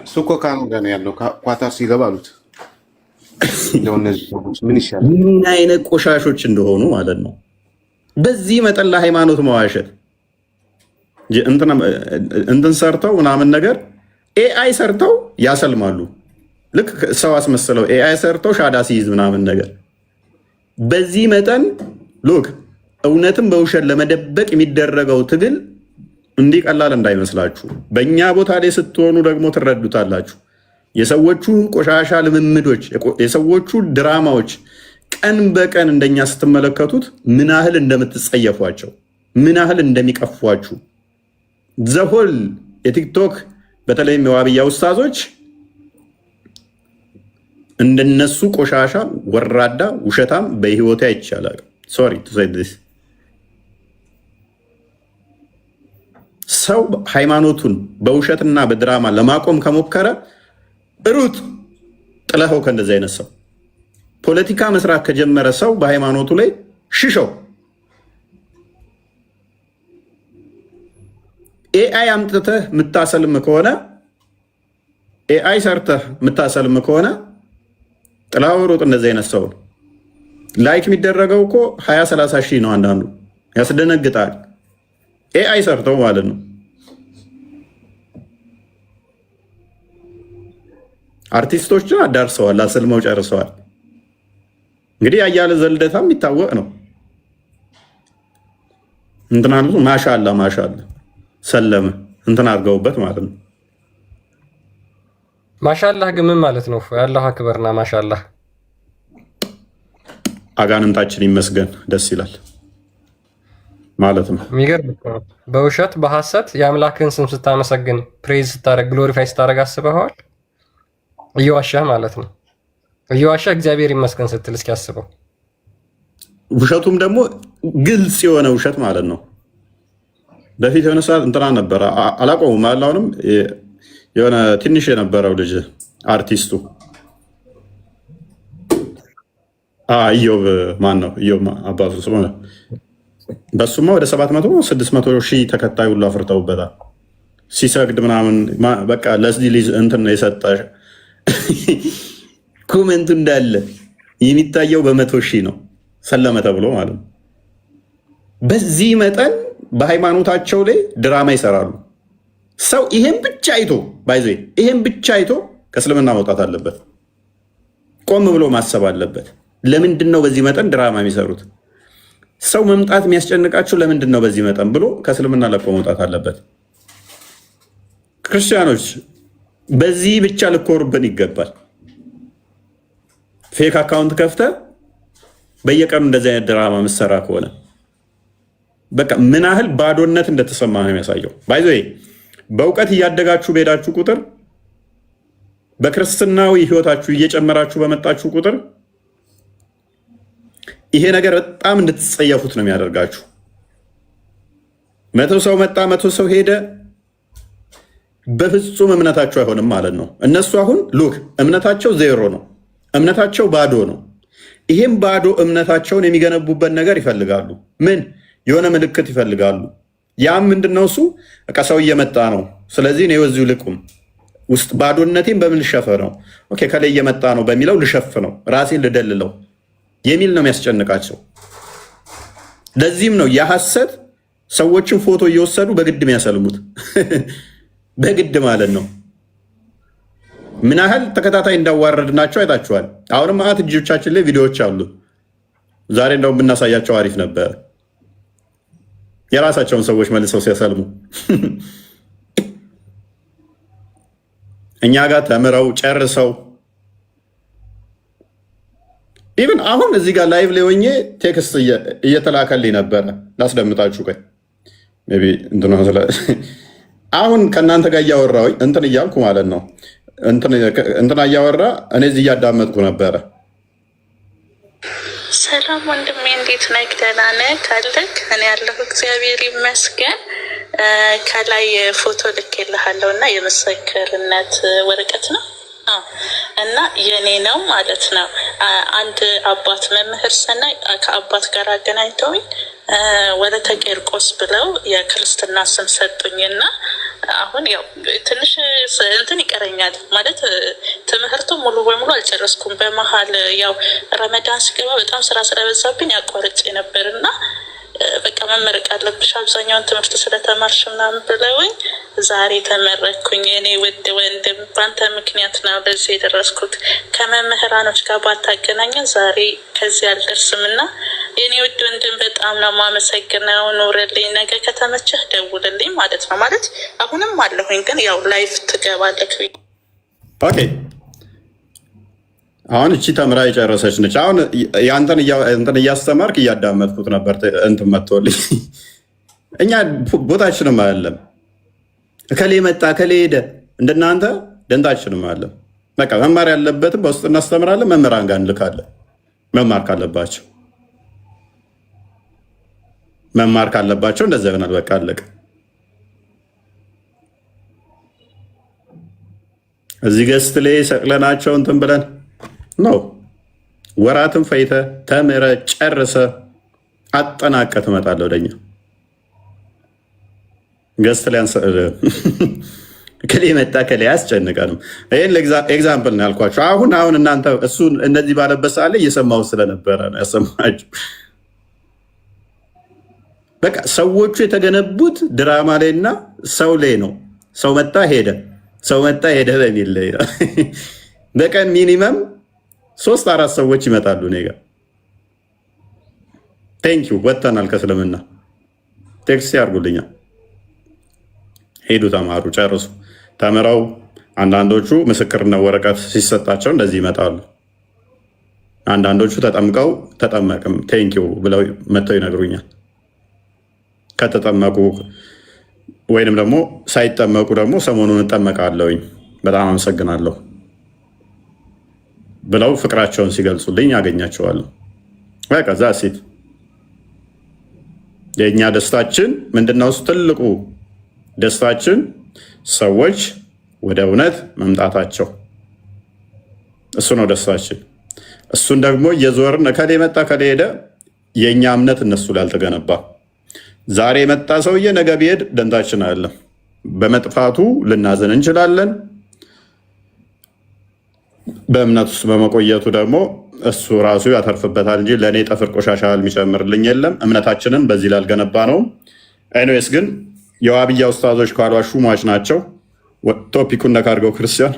እሱ እኮ ካናዳ ነው ያለው። ኳታር ሲገባ አሉት ምን ይሻላል? ምን አይነት ቆሻሾች እንደሆኑ ማለት ነው። በዚህ መጠን ለሃይማኖት መዋሸት እንትን ሰርተው ምናምን ነገር ኤአይ ሰርተው ያሰልማሉ። ልክ ሰው አስመስለው ኤአይ ሰርተው ሻዳ ሲይዝ ምናምን ነገር። በዚህ መጠን ሉክ እውነትም በውሸት ለመደበቅ የሚደረገው ትግል እንዲህ ቀላል እንዳይመስላችሁ። በእኛ ቦታ ላይ ስትሆኑ ደግሞ ትረዱታላችሁ። የሰዎቹ ቆሻሻ ልምምዶች፣ የሰዎቹ ድራማዎች ቀን በቀን እንደኛ ስትመለከቱት ምን ያህል እንደምትጸየፏቸው፣ ምን ያህል እንደሚቀፏችሁ ዘሆል የቲክቶክ በተለይም የዋብያ ውስታዞች እንደነሱ ቆሻሻ ወራዳ ውሸታም በህይወቴ አይቻላል። ሶሪ ቱ ሴይ ዲስ። ሰው ሃይማኖቱን በውሸትና በድራማ ለማቆም ከሞከረ ሩት ጥለኸው ከእንደዚህ አይነት ሰው ፖለቲካ መስራት ከጀመረ ሰው በሃይማኖቱ ላይ ሽሸው። ኤአይ አምጥተህ የምታሰልም ከሆነ ኤአይ ሰርተህ የምታሰልም ከሆነ ጥላው ሩጥ። እንደዚህ አይነት ሰው ላይክ የሚደረገው እኮ 20-30 ሺህ ነው። አንዳንዱ ያስደነግጣል። ኤአይ ሰርተው ማለት ነው። አርቲስቶችን አዳርሰዋል፣ አሰልመው ጨርሰዋል። እንግዲህ ያያለ ዘልደታ የሚታወቅ ነው። እንትና ማሻአላ ማሻአላ ሰለመ እንትን አድርገውበት ማለት ነው። ማሻአላህ ግን ምን ማለት ነው? ያላህ አክበርና ማሻአላህ አጋንንታችን ይመስገን ደስ ይላል ማለት ነው። የሚገርም በውሸት በሐሰት የአምላክን ስም ስታመሰግን ፕሬዝ ስታደርግ ግሎሪፋይ ስታደርግ አስበኸዋል? እየዋሻህ ማለት ነው። እየዋሻህ እግዚአብሔር ይመስገን ስትል እስኪ አስበው። ውሸቱም ደግሞ ግልጽ የሆነ ውሸት ማለት ነው። በፊት የሆነ ሰዓት እንትና ነበረ አላቆሙም። አሁንም የሆነ ትንሽ የነበረው ልጅ አርቲስቱ ኢዮብ ማን ነው? ኢዮብ አባቱ ስለሆነ በሱማ ወደ 700-600 ሺህ ተከታይ ሁሉ አፍርተውበታል። ሲሰግድ ምናምን በቃ ለዚህ ልጅ እንትን የሰጠ ኮሜንቱ እንዳለ የሚታየው በ100 ሺህ ነው ሰለመ ተብሎ ማለት ነው። በዚህ መጠን በሃይማኖታቸው ላይ ድራማ ይሰራሉ። ሰው ይሄን ብቻ አይቶ ባይዘ ይሄን ብቻ አይቶ ከእስልምና መውጣት አለበት። ቆም ብሎ ማሰብ አለበት። ለምንድን ነው በዚህ መጠን ድራማ የሚሰሩት? ሰው መምጣት የሚያስጨንቃቸው ለምንድን ነው በዚህ መጠን ብሎ ከእስልምና ለቆ መውጣት አለበት። ክርስቲያኖች በዚህ ብቻ ልኮሩብን ይገባል። ፌክ አካውንት ከፍተ በየቀኑ እንደዚህ አይነት ድራማ ምሰራ ከሆነ በቃ ምን ያህል ባዶነት እንደተሰማ ነው የሚያሳየው። ባይዘ በእውቀት እያደጋችሁ በሄዳችሁ ቁጥር በክርስትናዊ ህይወታችሁ እየጨመራችሁ በመጣችሁ ቁጥር ይሄ ነገር በጣም እንድትጸየፉት ነው የሚያደርጋችሁ። 100 ሰው መጣ፣ 100 ሰው ሄደ፣ በፍጹም እምነታቸው አይሆንም ማለት ነው። እነሱ አሁን ሉክ እምነታቸው ዜሮ ነው፣ እምነታቸው ባዶ ነው። ይሄም ባዶ እምነታቸውን የሚገነቡበት ነገር ይፈልጋሉ። ምን የሆነ ምልክት ይፈልጋሉ። ያም ምንድነው? እሱ በቃ ሰው እየመጣ ነው፣ ስለዚህ እኔ ወዚሁ ልቁም ውስጥ ባዶነቴን በምን ልሸፍነው? ኦኬ ከላይ እየመጣ ነው በሚለው ልሸፍነው፣ ራሴን ልደልለው የሚል ነው የሚያስጨንቃቸው። ለዚህም ነው የሐሰት ሰዎችን ፎቶ እየወሰዱ በግድ የሚያሰልሙት በግድ ማለት ነው። ምን ያህል ተከታታይ እንዳዋረድናቸው አይታችኋል። አሁንም አት እጆቻችን ላይ ቪዲዮዎች አሉ። ዛሬ እንደውም ብናሳያቸው አሪፍ ነበር። የራሳቸውን ሰዎች መልሰው ሲያሰልሙ እኛ ጋር ተምረው ጨርሰው ኢቭን አሁን እዚህ ጋር ላይቭ ላይ ሆኜ ቴክስት እየተላከልኝ ነበረ። ላስደምጣችሁ ቆይ ሜይ ቢ አሁን ከእናንተ ጋር እያወራሁኝ እንትን እያልኩ ማለት ነው እንትና እያወራ እኔ እዚህ እያዳመጥኩ ነበረ። ሰላም ወንድሜ እንዴት ነህ? ደህና ነህ? ካለክ እኔ ያለሁ እግዚአብሔር ይመስገን። ከላይ ፎቶ ልኬልሃለሁ እና የምስክርነት ወረቀት ነው እና የኔ ነው ማለት ነው። አንድ አባት መምህር ሰናይ ከአባት ጋር አገናኝተውኝ ወለተ ቂርቆስ ብለው የክርስትና ስም ሰጡኝና አሁን ያው ትንሽ እንትን ይቀረኛል ማለት ትምህርቱ ሙሉ በሙሉ አልጨረስኩም። በመሀል ያው ረመዳን ሲገባ በጣም ስራ ስለበዛብኝ አቋርጬ ነበርና በቃ መመረቅ አለብሽ አብዛኛውን ትምህርት ስለተማርሽ ምናምን ብለውኝ ዛሬ ተመረኩኝ። የኔ ውድ ወንድም በአንተ ምክንያት ነው ለዚህ የደረስኩት። ከመምህራኖች ጋር ባታገናኘ ዛሬ ከዚህ አልደርስም እና የኔ ውድ ወንድም በጣም ነው የማመሰግነው። ኑርልኝ። ነገ ከተመቸህ ደውልልኝ ማለት ነው። ማለት አሁንም አለሁኝ ግን ያው ላይፍ ትገባለህ። ኦኬ አሁን እቺ ተምራ የጨረሰች ነች። አሁን ያንተን እያስተማርክ እያዳመጥኩት ነበር። እንትን መጥቶልኝ እኛ ቦታችንም አይደለም እከሌ መጣ እከሌ ሄደ እንደናንተ ደንታችንም አይደለም። በቃ መማር ያለበትም በውስጥ እናስተምራለን። መምህራን ጋር እንልካለን። መማር ካለባቸው እንደዛ ይሆናል። በቃ አለቀ። እዚህ ገስት ላይ ሰቅለናቸው እንትን ብለን ነው ወራትን ፈይተ ተምረ ጨርሰ አጠናቀ ትመጣለህ ወደኛ ገስት ላይ ከሌ መጣ ከሌ አያስጨንቀንም። ይሄን ኤግዛምፕል ነው ያልኳቸው። አሁን እናንተ እሱ እነዚህ ባለበት ሰዓት ላይ እየሰማሁ ስለነበረ ነው ያሰማችሁ። በቃ ሰዎቹ የተገነቡት ድራማ ላይና ሰው ላይ ነው። ሰው መጣ ሄደ በሚል ላይ በቀን ሚኒመም 3-4 ሰዎች ይመጣሉ እኔ ጋር ቴንኪው ወጥተናል ከእስልምና ቴክስት ያርጉልኛል። ሄዱ ተማሩ ጨርሱ። ተምረው አንዳንዶቹ ምስክርነት ወረቀት ሲሰጣቸው እንደዚህ ይመጣሉ። አንዳንዶቹ ተጠምቀው ተጠመቅም ቴንኪው ብለው መጥተው ይነግሩኛል። ከተጠመቁ ወይንም ደግሞ ሳይጠመቁ ደግሞ ሰሞኑን እጠመቃለሁኝ በጣም አመሰግናለሁ ብለው ፍቅራቸውን ሲገልጹልኝ ያገኛቸዋለሁ። በቃ ዛሲት የእኛ ደስታችን ምንድነው? ትልቁ ደስታችን ሰዎች ወደ እውነት መምጣታቸው፣ እሱ ነው ደስታችን። እሱን ደግሞ እየዞርን ከሌ መጣ ከሌ ሄደ፣ የእኛ እምነት እነሱ ላይ አልተገነባ። ዛሬ የመጣ ሰውዬ ነገ ቢሄድ ደንታችን አይደለም። በመጥፋቱ ልናዘን እንችላለን። በእምነት ውስጥ በመቆየቱ ደግሞ እሱ ራሱ ያተርፍበታል እንጂ ለእኔ ጠፍር ቆሻሻ የሚጨምርልኝ የለም። እምነታችንን በዚህ ላልገነባ ነው። ኤኒዌይስ ግን የዋብያ ኡስታዞች ካሏሹ ሟች ናቸው። ቶፒኩን ነካርገው ክርስቲያን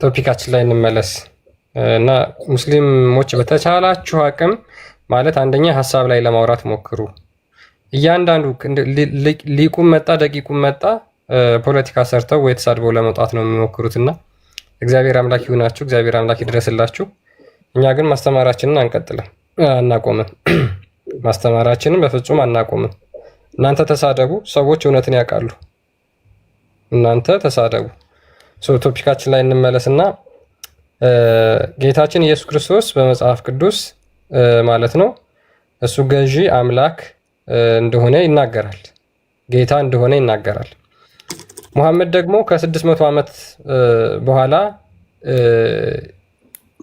ቶፒካችን ላይ እንመለስ እና ሙስሊሞች በተቻላችሁ አቅም ማለት አንደኛ ሀሳብ ላይ ለማውራት ሞክሩ። እያንዳንዱ ሊቁም መጣ ደቂቁም መጣ ፖለቲካ ሰርተው ወይ ተሳድበው ለመውጣት ነው የሚሞክሩትና እግዚአብሔር አምላክ ይሁናችሁ፣ እግዚአብሔር አምላክ ይድረስላችሁ። እኛ ግን ማስተማራችንን አናቆምም። ማስተማራችንን በፍጹም አናቆምም። እናንተ ተሳደቡ፣ ሰዎች እውነትን ያውቃሉ። እናንተ ተሳደቡ። ቶፒካችን ላይ እንመለስና ጌታችን ኢየሱስ ክርስቶስ በመጽሐፍ ቅዱስ ማለት ነው እሱ ገዢ አምላክ እንደሆነ ይናገራል። ጌታ እንደሆነ ይናገራል። ሙሐመድ ደግሞ ከ600 ዓመት በኋላ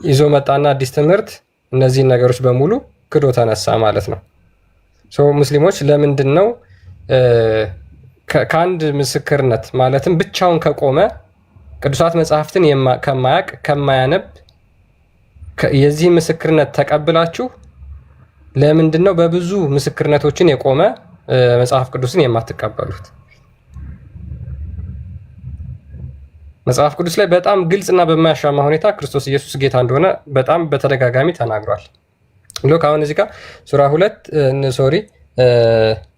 ይዞ መጣና አዲስ ትምህርት እነዚህን ነገሮች በሙሉ ክዶ ተነሳ ማለት ነው። ሙስሊሞች ለምንድን ነው ከአንድ ምስክርነት ማለትም ብቻውን ከቆመ ቅዱሳት መጽሐፍትን ከማያቅ ከማያነብ የዚህ ምስክርነት ተቀብላችሁ ለምንድን ነው በብዙ ምስክርነቶችን የቆመ መጽሐፍ ቅዱስን የማትቀበሉት? መጽሐፍ ቅዱስ ላይ በጣም ግልጽና በማያሻማ ሁኔታ ክርስቶስ ኢየሱስ ጌታ እንደሆነ በጣም በተደጋጋሚ ተናግሯል። ሎክ አሁን እዚህ ጋር ሱራ 2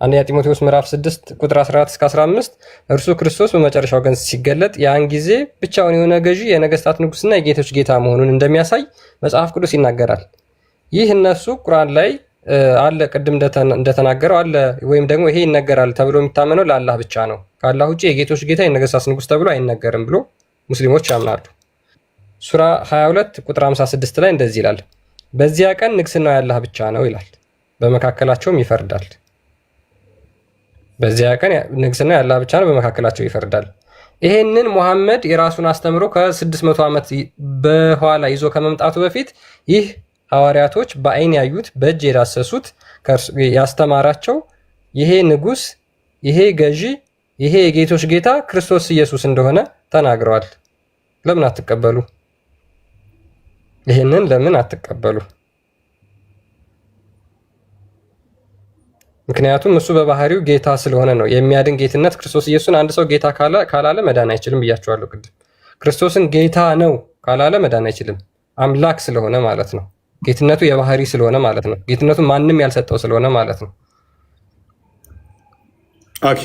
አንደኛ ጢሞቴዎስ ምዕራፍ 6 ቁጥር 14 እስከ 15 እርሱ ክርስቶስ በመጨረሻው ቀን ሲገለጥ ያን ጊዜ ብቻውን የሆነ ገዢ የነገስታት ንጉስና የጌቶች ጌታ መሆኑን እንደሚያሳይ መጽሐፍ ቅዱስ ይናገራል። ይህ እነሱ ቁርአን ላይ አለ ቅድም እንደተናገረው አለ ወይም ደግሞ ይሄ ይነገራል ተብሎ የሚታመነው ለአላህ ብቻ ነው፣ ከአላህ ውጪ የጌቶች ጌታ የነገስታት ንጉስ ተብሎ አይነገርም ብሎ ሙስሊሞች ያምናሉ። ሱራ 22 ቁጥር 56 ላይ እንደዚህ ይላል፣ በዚያ ቀን ንግስናው ያላህ ብቻ ነው ይላል፣ በመካከላቸውም ይፈርዳል። በዚያ ቀን ንግስናው ያላህ ብቻ ነው፣ በመካከላቸው ይፈርዳል። ይሄንን ሙሐመድ የራሱን አስተምሮ ከ600 ዓመት በኋላ ይዞ ከመምጣቱ በፊት ይህ ሐዋርያቶች በአይን ያዩት በእጅ የዳሰሱት ያስተማራቸው ይሄ ንጉስ፣ ይሄ ገዢ፣ ይሄ የጌቶች ጌታ ክርስቶስ ኢየሱስ እንደሆነ ተናግረዋል። ለምን አትቀበሉ? ይሄንን ለምን አትቀበሉ? ምክንያቱም እሱ በባህሪው ጌታ ስለሆነ ነው። የሚያድን ጌትነት ክርስቶስ ኢየሱስን አንድ ሰው ጌታ ካላለ መዳን አይችልም ብያቸዋለሁ ቅድም። ክርስቶስን ጌታ ነው ካላለ መዳን አይችልም፣ አምላክ ስለሆነ ማለት ነው። ጌትነቱ የባህሪ ስለሆነ ማለት ነው። ጌትነቱ ማንም ያልሰጠው ስለሆነ ማለት ነው። ኦኬ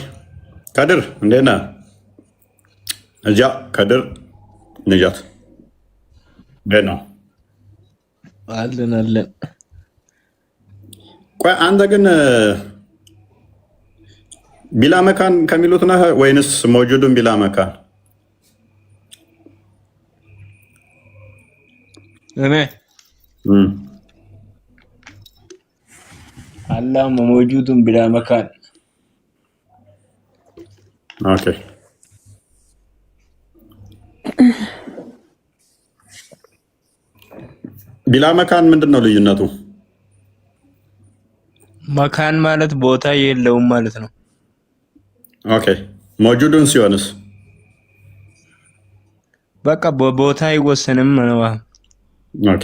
ከድር እንዴት ነህ? ነጃ ከድር ነጃት እንዴት ነው? አለን። ቆይ አንተ ግን ቢላ መካን ከሚሉት ነህ ወይንስ መውጁዱን ቢላ መካን? እኔ አላህ መውጁዱን ቢላ መካን። ኦኬ ቢላ መካን ምንድን ነው ልዩነቱ? መካን ማለት ቦታ የለውም ማለት ነው። ኦኬ መውጁዱን ሲሆንስ? በቃ ቦታ አይወሰንም ነው። ኦኬ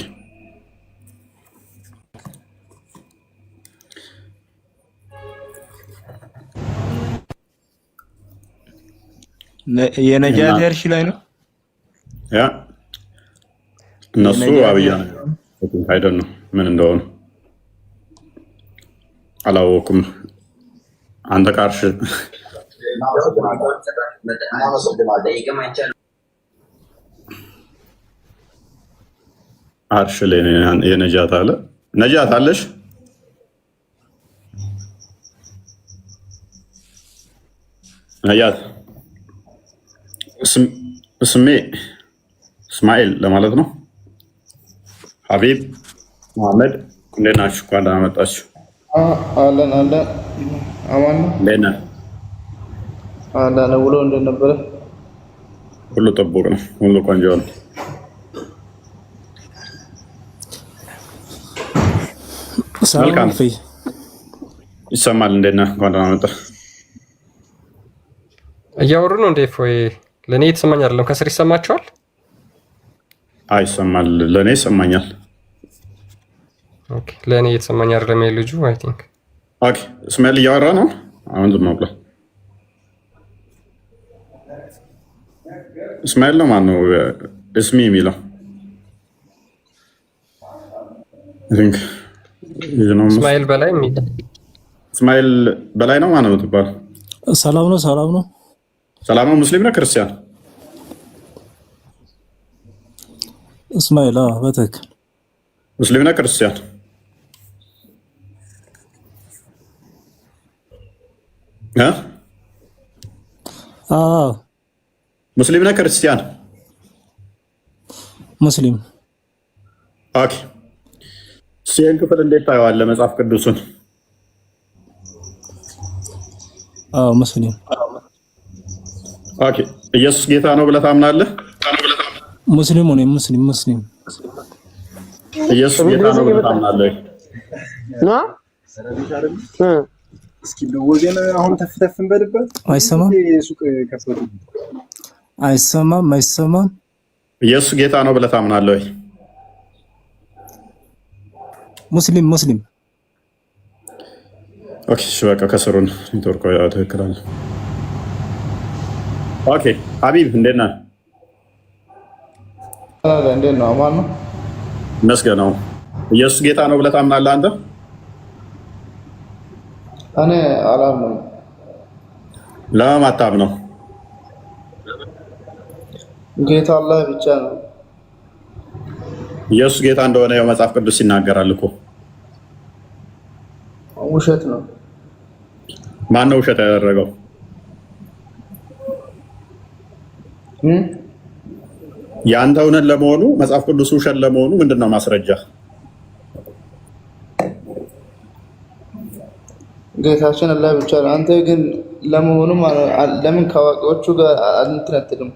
የነጃት እርሽ ላይ ነው ያ እነሱ አብያ አይደል ነው ምን እንደሆነ አላወኩም። አንተ ቃርሽ አርሽ ላይ የነጃት አለ። ነጃት አለሽ? ነጃት ስሜ እስማኤል ለማለት ነው። ሀቢብ መሐመድ እንዴት ናችሁ? እንኳን ደህና መጣችሁ። አለን አማን ነው። እንዴት ነህ? አለን ውሎ እንዴት ነበረ? ሁሉ ጥቡቅ ነው። ሁሉ ቆንጆ ነው። መልካም ይሰማል። እንዴት ነህ? እንኳን ደህና መጣህ። እያወሩ ነው እንዴ? ፎይ ለእኔ የተሰማኝ አይደለም። ከስር ይሰማቸዋል? አይ ይሰማል። ለእኔ ይሰማኛል። ኦኬ ለእኔ የተሰማኝ አይደለም። የልጁ አይ ቲንክ ኦኬ እስማኤል እያወራ ነው አሁን። ዝም ብሎ እስማኤል ነው ማነው እስሚ የሚለው? እስማኤል በላይ የሚለው እስማኤል በላይ ነው ማነው የምትባለው? ሰላም ነው። ሰላም ነው። ሰላም ነው። ሙስሊም ነው ክርስቲያን? እስማኤል በትክክል ሙስሊም ነው ክርስቲያን? ሙስሊም ነው ክርስቲያን? ሙስሊም። ኦኬ ይህን ክፍል እንዴት ታየዋለህ? መጽሐፍ ቅዱሱን? ሙስሊም። ኦኬ ኢየሱስ ጌታ ነው ብለህ ታምናለህ? ሙስሊም ሆነ ሙስሊም ኢየሱስ ጌታ ነው ብለህ ታምናለህ? እስኪ ወገን አሁን ተፍተፍን በልበት አይሰማም። አይሰማም። ኢየሱስ ጌታ ነው ብለህ ታምናለህ? ሙስሊም። ኦኬ እሺ በቃ ከስሩን ኔትወርክ ትክክል አለ። ኦኬ ሀቢብ እንዴት ነህ? እንዴት ነው? አማን ነው። መስገነው ኢየሱስ ጌታ ነው ብለህ ታምናለህ አንተ? እኔ አላምንም። ለምን አታምነው? ጌታ አላህ ብቻ ነው። ኢየሱስ ጌታ እንደሆነ ያው መጽሐፍ ቅዱስ ይናገራል እኮ። ውሸት ነው። ማን ነው ውሸት ያደረገው? የአንተ እውነት ለመሆኑ መጽሐፍ ቅዱስ ውሸት ለመሆኑ ምንድነው ማስረጃ? ጌታችን አላህ ብቻ ነው። አንተ ግን ለመሆኑ ለምን ከአዋቂዎቹ ጋር አንተነጥልም?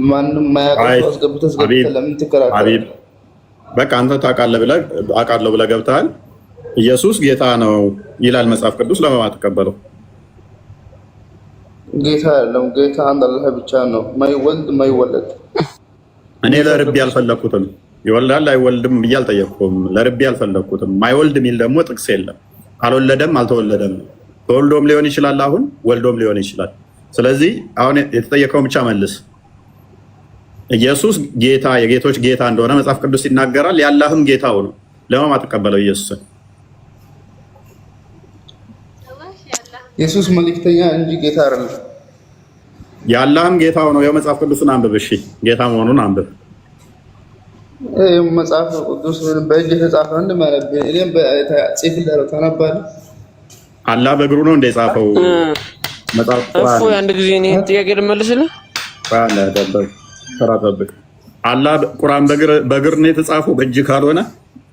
ማንም ማያውቀው አስገብተህ ለምን ትከራከራለህ? በቃ አንተ ታውቃለህ ብለህ አውቃለሁ ብለህ ገብተሃል። ኢየሱስ ጌታ ነው ይላል መጽሐፍ ቅዱስ። ለምን አትቀበለው? ጌታ አይደለም። ጌታ አንድ አላህ ብቻ ነው፣ ማይወልድ ማይወለድ። እኔ ለርቤ አልፈለኩትም። ይወልዳል አይወልድም ብዬ አልጠየቅኩም። ለርቤ አልፈለኩትም። ማይወልድ የሚል ደግሞ ጥቅስ የለም። አልወለደም አልተወለደም። ተወልዶም ሊሆን ይችላል፣ አሁን ወልዶም ሊሆን ይችላል። ስለዚህ አሁን የተጠየቀውን ብቻ መልስ። ኢየሱስ ጌታ የጌቶች ጌታ እንደሆነ መጽሐፍ ቅዱስ ይናገራል። ያላህም ጌታው ነው። ለምን አትቀበለው ኢየሱስን? ኢየሱስ መልእክተኛ እንጂ ጌታ አይደለም። ያላህም ጌታው ነው። የመጽሐፍ ቅዱስን አንብብ። እሺ ጌታ መሆኑን አንብብ። መጽሐፍ ቅዱስ በእጅ የተጻፈ እንደማለት እኔም በጽፍ ለረው ተነባለ። አላህ በእግሩ ነው እንደ ጻፈው መጽሐፍ ቁርአን። እፎይ አንድ ጊዜ እኔ ጥያቄ ልመልስልህ። ተራጠብቅ አላህ ቁርአን በእግር ነው የተጻፈው በእጅ ካልሆነ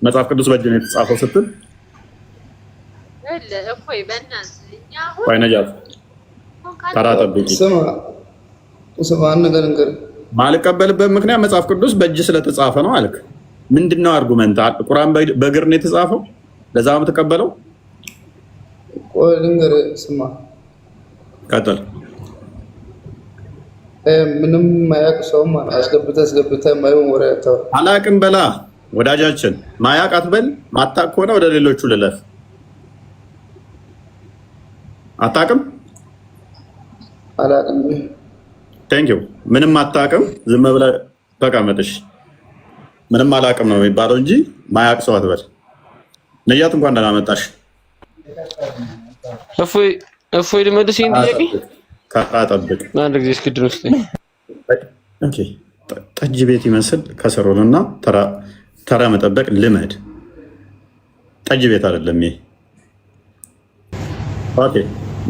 መጽሐፍ ቅዱስ በእጅ ነው የተጻፈው ስትል እፎይ በእናትህ ነጃት ተራጠብቅ። ስማ ነገር እንግዲህ ማልቀበልበት ምክንያት መጽሐፍ ቅዱስ በእጅ ስለተጻፈ ነው አልክ። ምንድነው አርጉመንት? ቁርአን በእግር ነው የተጻፈው ለዛ ነው የምትቀበለው? ቆይ ልንገርህ፣ ስማ ቀጥል። ምንም ማያቅ ሰው አስገብተህ የማይሆን ወሬ አታውራ። አላቅም በላ ወዳጃችን፣ ማያቅ አትበል። ማታቅ ከሆነ ወደ ሌሎቹ ልለፍ። አታቅም አላቅም። ቴንኪው። ምንም አታቅም፣ ዝም ብለህ ተቀመጥሽ። ምንም አላቅም ነው የሚባለው እንጂ ማያቅ ሰው አትበል። ነጃት እንኳን ደህና መጣሽ። እፎይ ልመልስ ይሄን ጥያቄ ተራጠብቅ። አንድ ጊዜ እስክድር ውስጥ ኦኬ። ጠጅ ቤት ይመስል ከሰሩንና ተራ መጠበቅ ልመድ። ጠጅ ቤት አይደለም ይሄ። ኦኬ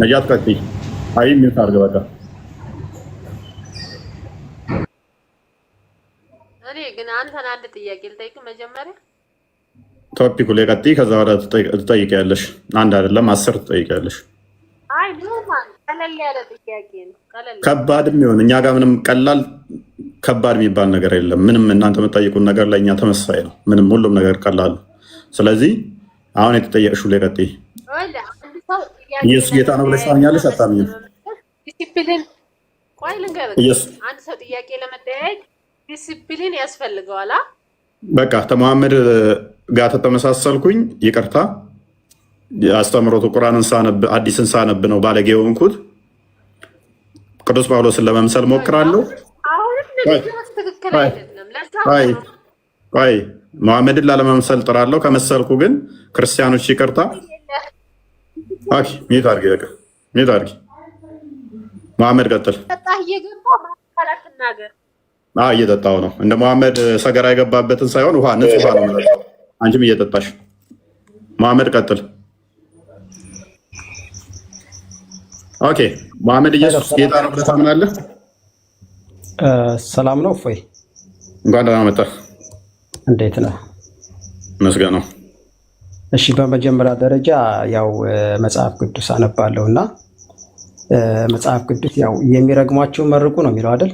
ነጃት ቀጥይ። አይ ምን ታርገ በቃ እኔ ግን አንተን አንድ ጥያቄ ልጠይቅ መጀመሪያ። ቶፒኩ ላይ ቀጥይ፣ ከዛ ወደ ትጠይቂያለሽ። አንድ አይደለም 10 ትጠይቂያለሽ። አይ ኖርማል ቀለል ያለ ጥያቄ ነው። ከባድም ይሁን እኛ ጋር ምንም ቀላል ከባድ የሚባል ነገር የለም። ምንም እናንተ የምትጠይቁን ነገር ለእኛ ተመሳሳይ ነው። ምንም ሁሉም ነገር ቀላል ነው። ስለዚህ አሁን የተጠየቅሽው ላይ ቀጥይ። ኢየሱስ ጌታ ነው ብለሽ ታምኛለሽ? አታምኝም? ዲሲፕሊን ቆይ ልንገርህ፣ አንድ ሰው ጥያቄ ለመጠያየቅ ዲሲፕሊን ያስፈልገዋል። በቃ ተመሐመድ ጋር ተመሳሰልኩኝ፣ ይቅርታ። አስተምሮቱ ቁርአንን ሳነብ አዲስን ሳነብ ነው ባለጌ የሆንኩት። ቅዱስ ጳውሎስን ለመምሰል ሞክራለሁ። ቆይ መሐመድን ላለመምሰል ጥራለሁ። ከመሰልኩ ግን ክርስቲያኖች ይቅርታ። ኦኬ ሚት አድርጊ፣ በቃ ሚት አድርጊ። መሐመድ ቀጥል። እየጠጣሁ ነው። እንደ መሐመድ ሰገራ የገባበትን ሳይሆን ውሃ ንጹህ ውሃ ነው። አንቺም እየጠጣሽ። መሐመድ ቀጥል። ኦኬ መሐመድ ኢየሱስ ጌታ ነው ብለህ ታምናለህ? ሰላም ነው እፎይ፣ እንኳን ደህና መጣህ። እንዴት ነህ? መስገን ነው። እሺ በመጀመሪያ ደረጃ ያው መጽሐፍ ቅዱስ አነባለሁ እና መጽሐፍ ቅዱስ ያው የሚረግሟቸው መርቁ ነው የሚለው አይደል?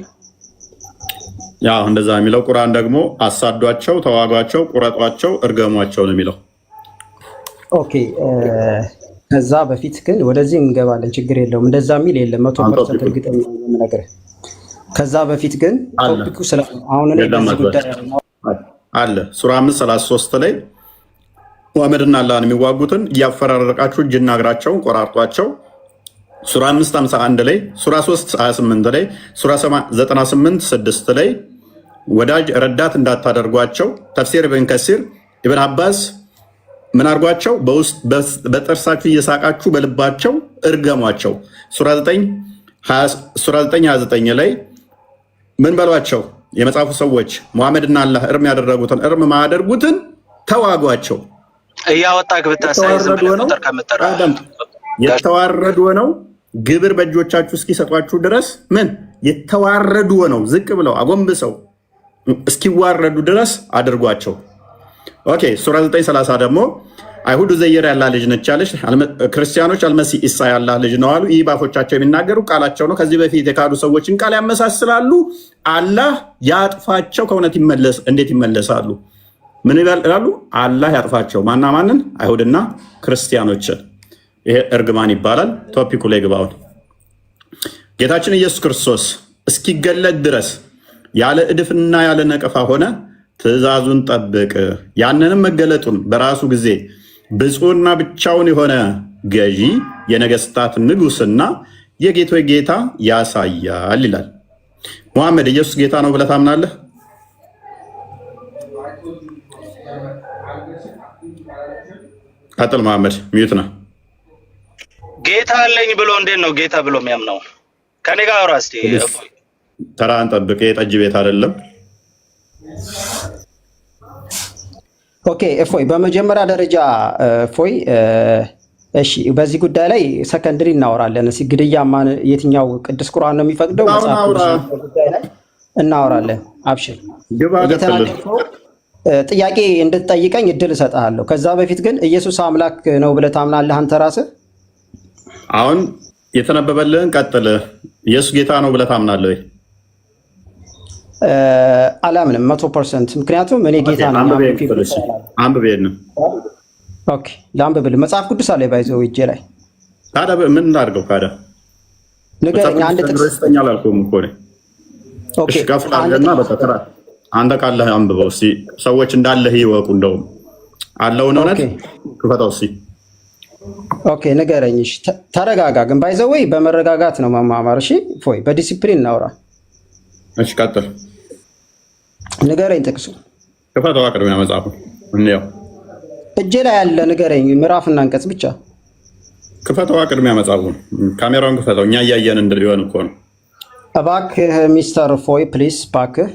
ያው እንደዛ የሚለው። ቁርአን ደግሞ አሳዷቸው፣ ተዋጓቸው፣ ቁረጧቸው፣ እርገሟቸው ነው የሚለው። ኦኬ ከዛ በፊት ግን ወደዚህ እንገባለን፣ ችግር የለውም። እንደዛ የሚል የለም 100% እርግጠኛ ነኝ ነገር። ከዛ በፊት ግን ቶፒኩ ስለ አሁን እኔ በዚህ ጉዳይ አለ ሱራ 5:33 ላይ ሙሐመድና አላህን የሚዋጉትን እያፈራረቃችሁ እጅና እግራቸውን ቆራርጧቸው። ሱራ 5:51 ላይ፣ ሱራ 3:28 ላይ፣ ሱራ 98:6 ላይ ወዳጅ ረዳት እንዳታደርጓቸው። ተፍሲር ኢብን ከሲር ኢብን አባስ ምን አድርጓቸው? በጥርሳችሁ እየሳቃችሁ በልባቸው እርገሟቸው። ሱራ 9:29 ላይ ምን በሏቸው? የመጽሐፉ ሰዎች ሙሐመድና አላህ እርም ያደረጉትን እርም ማያደርጉትን ተዋጓቸው። እያወጣህ ብታሳይ ዝም ብለህ ቁጥር ከምትጠራ የተዋረዱ ሆነው ግብር በእጆቻችሁ እስኪሰጧችሁ ድረስ ምን የተዋረዱ ሆነው ዝቅ ብለው አጎንብሰው እስኪዋረዱ ድረስ አድርጓቸው። ኦኬ ሱራ 9:30 ደግሞ አይሁድ ዘየር ያላህ ልጅ ነች አለች፣ ክርስቲያኖች አልመሲህ ኢሳ ያላህ ልጅ ነው አሉ። ይህ ባፎቻቸው የሚናገሩ ቃላቸው ነው። ከዚህ በፊት የካዱ ሰዎችን ቃል ያመሳስላሉ። አላህ ያጥፋቸው። ከእውነት እንዴት ይመለሳሉ? ምን ይላሉ? አላህ ያጥፋቸው። ማና ማንን? አይሁድና ክርስቲያኖችን። ይሄ እርግማን ይባላል። ቶፒኩ ላይ ግባውን። ጌታችን ኢየሱስ ክርስቶስ እስኪገለጥ ድረስ ያለ እድፍና ያለ ነቀፋ ሆነ። ትእዛዙን ጠብቅ። ያንንም መገለጡን በራሱ ጊዜ ብፁዕና ብቻውን የሆነ ገዢ የነገስታት ንጉስና የጌቶች ጌታ ያሳያል ይላል። ሙሐመድ ኢየሱስ ጌታ ነው ብለህ ታምናለህ? ቀጥል መሐመድ። ሚዩት ነው። ጌታ አለኝ ብሎ እንዴት ነው ጌታ ብሎ የሚያምነው? ከኔ ጋር አውራ እስቲ። ተራን ጠብቅ። የጠጅ ቤት አይደለም። ኦኬ እፎይ፣ በመጀመሪያ ደረጃ እፎይ፣ እሺ፣ በዚህ ጉዳይ ላይ ሰከንድሪ እናወራለን። እስኪ ግድያ የትኛው ቅዱስ ቁርአን ነው የሚፈቅደው? መጽሐፍ ጉዳይ ላይ እናወራለን። አብሽር። ጥያቄ እንድትጠይቀኝ እድል እሰጥሃለሁ። ከዛ በፊት ግን ኢየሱስ አምላክ ነው ብለህ ታምናለህ አንተ ራስህ? አሁን የተነበበልህን ቀጥል። ኢየሱስ ጌታ ነው ብለህ ታምናለህ ወይ? አላምንም 100%። ምክንያቱም እኔ ጌታ ነው አንብቤት ነው። ኦኬ ላንብብልህ። መጽሐፍ ቅዱስ አለ ባይዘው እጄ ላይ። ታዲያ ምን እናድርገው? ታዲያ ንገረኝ አንድ ጥቅስ አላልኩም እኮ ነው። ኦኬ ከፍላለና በተራ አንተ ካለህ አንብበው እስኪ፣ ሰዎች እንዳለህ ይወቁ። እንደውም አለው ነው ማለት ክፈታው እስኪ። ኦኬ ንገረኝ። እሺ ተረጋጋ። ግን ባይዘው በመረጋጋት ነው መማማር። እሺ ፎይ፣ በዲሲፕሊን እናውራ። እሺ ቀጥል። ንገረኝ ጥቅሱ። ክፈተው አቅርቢያ መጽሐፉ እንየው። እጄ ላይ ያለ ንገረኝ፣ ምዕራፍና አንቀጽ ብቻ። ክፈተው አቅርቢያ መጽሐፉን። ካሜራውን ክፈተው፣ እኛ እያየን እንዲሆን እኮ ነው። እባክህ ሚስተር ፎይ ፕሊስ፣ እባክህ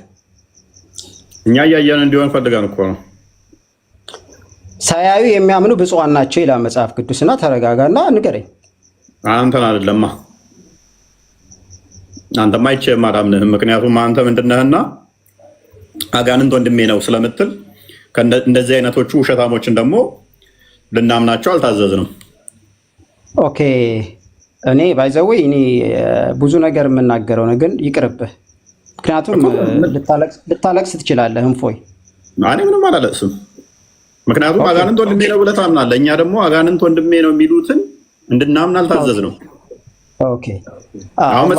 እኛ እያየን እንዲሆን ፈልገን እኮ ነው። ሳያዩ የሚያምኑ ብፁዓን ናቸው ይላል መጽሐፍ ቅዱስና፣ ተረጋጋና ንገረኝ። አንተን አይደለማ፣ አንተማ አይቼም አላምንህም። ምክንያቱም አንተ ምንድነህና አጋንንት ወንድሜ ነው ስለምትል እንደዚህ አይነቶቹ ውሸታሞችን ደግሞ ልናምናቸው አልታዘዝንም። ኦኬ እኔ ባይዘወይ እኔ ብዙ ነገር የምናገረው ነው፣ ግን ይቅርብህ። ምክንያቱም ልታለቅስ ትችላለህ። እንፎይ እኔ ምንም አላለቅስም። ምክንያቱም አጋንንት ወንድሜ ነው ብለህ ታምናለህ። እኛ ደግሞ አጋንንት ወንድሜ ነው የሚሉትን እንድናምን አልታዘዝንም። ኦኬ አሁን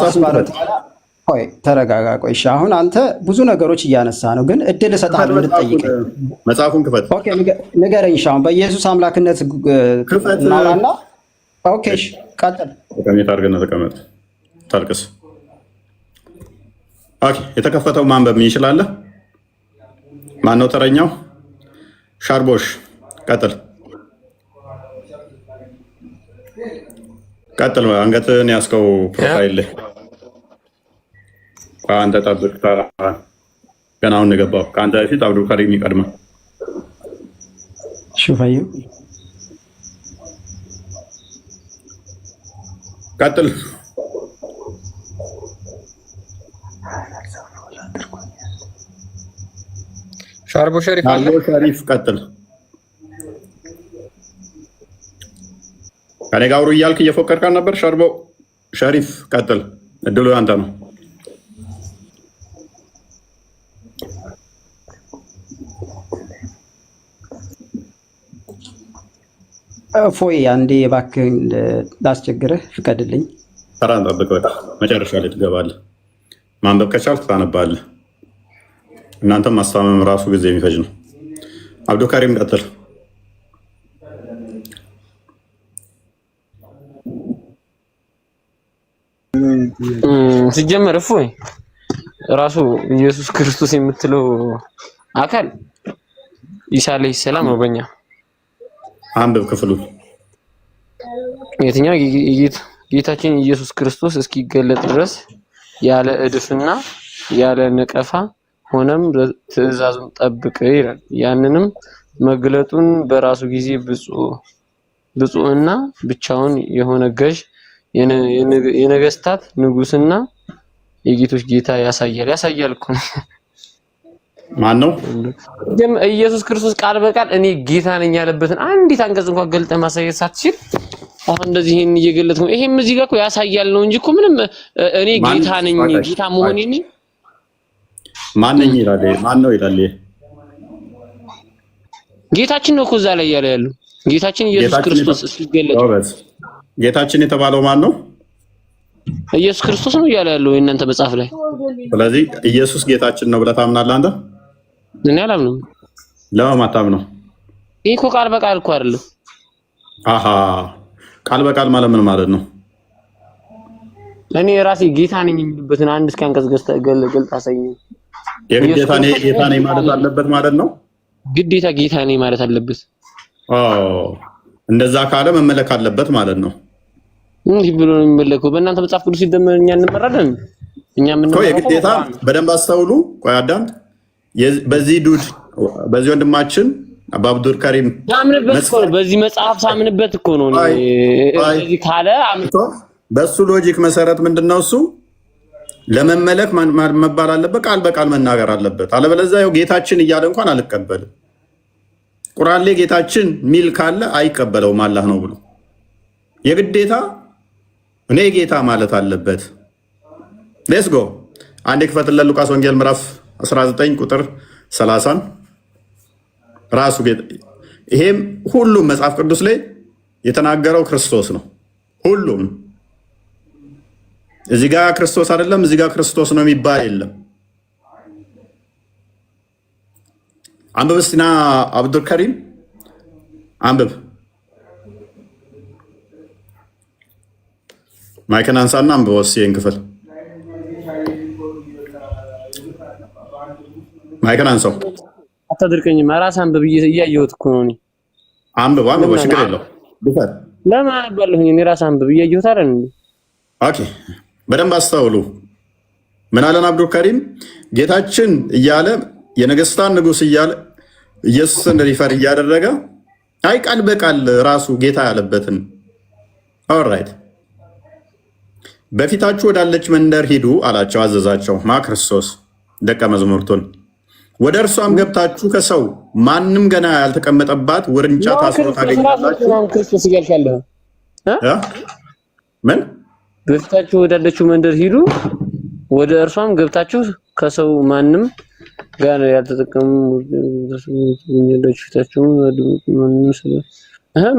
ተረጋጋ። ቆይ እሺ፣ አሁን አንተ ብዙ ነገሮች እያነሳ ነው፣ ግን እድል እሰጥሃለሁ እንድትጠይቀኝ። መጽሐፉን ክፈት። ኦኬ ንገረኝ። እሺ አሁን በኢየሱስ አምላክነት እናውራና። ኦኬ እሺ ቀጥል። ተቀመጥ አድርገን ተቀመጥ። ታልቅስ። ኦኬ የተከፈተው ማንበብ ይችላል? ማን ነው ተረኛው? ሻርቦሽ ቀጥል። ቀጥል። አንገትን ያስከው ፕሮፋይል ላይ አንተ ጠብቅ። ገና አሁን የገባው ከአንተ በፊት አብዱል ከሪም ይቀድማል። ሹፋዩ ቀጥል። ሻርቦ ሸሪፍ አለ። ሸሪፍ ቀጥል። ከኔ ጋር አውሩ እያልክ እየፎከርካን ነበር። ሻርቦ ሸሪፍ ቀጥል። እድሉ አንተ ነው። ፎይ አንዴ እባክህን ላስቸግርህ ፍቀድልኝ። ተራን ጠብቅ። በቃ መጨረሻ ላይ ትገባለህ። ማንበብ ከቻልክ ታነባለህ። እናንተም ማስታመም ራሱ ጊዜ የሚፈጅ ነው። አብዱል ከሪም ቀጥል። ሲጀመር እፎይ ራሱ ኢየሱስ ክርስቶስ የምትለው አካል ኢሳ አለይሂ ሰላም ነው በእኛ። አንብብ ክፍሉን። የትኛው? ጌታችን ኢየሱስ ክርስቶስ እስኪገለጥ ድረስ ያለ እድፍና ያለ ነቀፋ ሆነም ትእዛዙን ጠብቅ ይላል። ያንንም መግለጡን በራሱ ጊዜ ብፁዕና ብቻውን የሆነ ገዥ የነገስታት ንጉስና የጌቶች ጌታ ያሳያል እኮ ማን ነው? ኢየሱስ ክርስቶስ ቃል በቃል እኔ ጌታ ነኝ ያለበትን አንዲት አንቀጽ እንኳን ገልጠህ ማሳየት ሳትችል አሁን እንደዚህ ይሄን እየገለጥኩ ይሄም እዚህ ጋር እኮ ያሳያል ነው እንጂ እኮ ምንም እኔ ጌታ ነኝ ጌታ መሆኔን ማን ነኝ ይላል። ማን ነው ይላል? ጌታችን ነው እኮ እዛ ላይ ያለው ጌታችን ኢየሱስ ክርስቶስ ሲገለጥ ጌታችን የተባለው ማን ነው? ኢየሱስ ክርስቶስ ነው ያለው የእናንተ መጽሐፍ ላይ። ስለዚህ ኢየሱስ ጌታችን ነው ብለህ ታምናለህ አንተ? እኔ አላምንም። ለምን አታምነው? ይሄ እኮ ቃል በቃል እኮ አይደለም። አሃ ቃል በቃል ማለት ምን ማለት ነው? እኔ ራሴ ጌታ ነኝ የሚልበትን አንድ እስኪ አንቀጽ ገልጥ አሳየኝ። የግዴታ ጌታ ነኝ ማለት አለበት ማለት ነው? ግዴታ ጌታ ነኝ ማለት አለበት። እንደዛ ካለ መመለክ አለበት ማለት ነው። እንዴ ብሎ ነው የሚመለከው? በእናንተ መጽሐፍ ቅዱስ ሲደመር እኛ እንመራለን። እኛ ምን ነው የግዴታ በደንብ አስተውሉ። ቆይ አዳምጥ። በዚህ ወንድማችን አብዱል ከሪም ሳምንበት እኮ ነው። በዚህ መጽሐፍ ሳምንበት እኮ ነው። እዚህ ካለ በሱ ሎጂክ መሰረት ምንድነው እሱ ለመመለክ መባል አለበት፣ ቃል በቃል መናገር አለበት። አለበለዚያ ያው ጌታችን እያለ እንኳን አልቀበልም። ቁርአን ላይ ጌታችን ሚል ካለ አይቀበለውም አላህ ነው ብሎ የግዴታ እኔ ጌታ ማለት አለበት። ሌትስ ጎ አንዴ ክፈትለት ሉቃስ ወንጌል ምዕራፍ 19 ቁጥር 30 ራሱ ይሄም ሁሉም መጽሐፍ ቅዱስ ላይ የተናገረው ክርስቶስ ነው። ሁሉም እዚህ ጋር ክርስቶስ አይደለም እዚህ ጋር ክርስቶስ ነው የሚባል የለም። አንብብ እስቲና አብዱል ከሪም አንብብ። ማይክን አንሳና አንብብ ወስየን ክፍል ማይክን አንሳው። አታድርቀኝም። ራስ አንብብ እያየሁት እኮ ነው። እኔ አንብብ ችግር የለውም። ቢፈር ለምን አነባለሁኝ? እኔ ራስ አንብብ እያየሁት አይደል እንዴ? ኦኬ በደንብ አስተውሉ። ምን አለን አብዱል ከሪም? ጌታችን እያለ የነገስታን ንጉስ እያለ ኢየሱስን ሪፈር እያደረገ አይ ቃል በቃል ራሱ ጌታ ያለበትን ኦልራይት በፊታችሁ ወዳለች መንደር ሂዱ አላቸው፣ አዘዛቸው። ማ ክርስቶስ ደቀ መዝሙርቱን ወደ እርሷም ገብታችሁ ከሰው ማንም ገና ያልተቀመጠባት ውርንጫ ታስሮ ታገኛላችሁ። ክርስቶስ ይገልሻለሁ። ምን በፊታችሁ ወዳለችው መንደር ሂዱ፣ ወደ እርሷም ገብታችሁ ከሰው ማንም ጋር ያልተጠቀሙ ፊታችሁ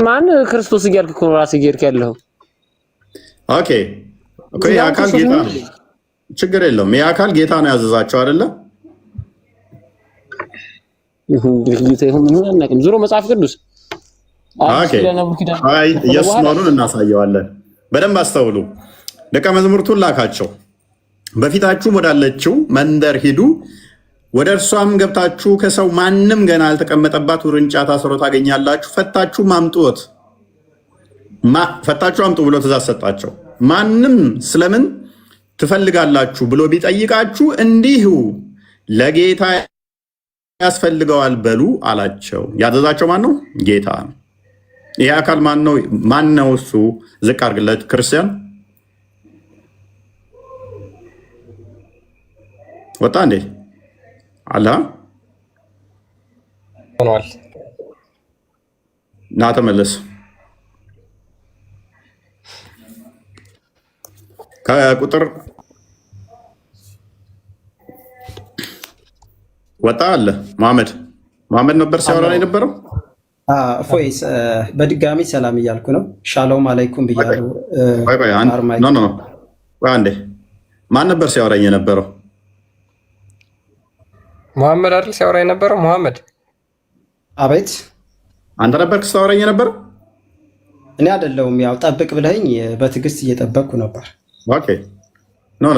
ማን ክርስቶስ እያልክ እኮ ነው ራስህ እየሄድክ ያለኸው። ኦኬ የአካል ጌታ ነው፣ ችግር የለውም። የአካል ጌታ ነው ያዘዛቸው አይደለ? ዞሮ መጽሐፍ ቅዱስ ኢየሱስ መሆኑን እናሳየዋለን። በደንብ አስተውሉ። ደቀ መዝሙርቱን ላካቸው። በፊታችሁም ወዳለችው መንደር ሂዱ፣ ወደ እርሷም ገብታችሁ ከሰው ማንም ገና ያልተቀመጠባት ውርንጫ ታስሮ ታገኛላችሁ፣ ፈታችሁ አምጡ ብሎ ትእዛዝ ሰጣቸው። ማንም ስለምን ትፈልጋላችሁ ብሎ ቢጠይቃችሁ እንዲሁ ለጌታ ያስፈልገዋል በሉ አላቸው። ያዘዛቸው ማን ነው? ጌታ ነው። ይሄ አካል ማን ነው? ማን ነው እሱ? ዝቅ አድርግለት ክርስቲያን። ወጣ እንዴ? አላ ሆኗል። ና ተመለስ። ከቁጥር ወጣ አለ። መሐመድ ነበር ሲያወራ የነበረው። ፎይስ በድጋሚ ሰላም እያልኩ ነው። ሻሎም አለይኩም ብያለሁ። አንዴ ማን ነበር ሲያወራኝ የነበረው? መሐመድ አይደል ሲያወራ የነበረው? መሐመድ አቤት፣ አንተ ነበርክ ስታወራኝ የነበረው? እኔ አይደለሁም። ያው ጠብቅ ብለኝ በትዕግስት እየጠበቅኩ ነበር። ኦኬ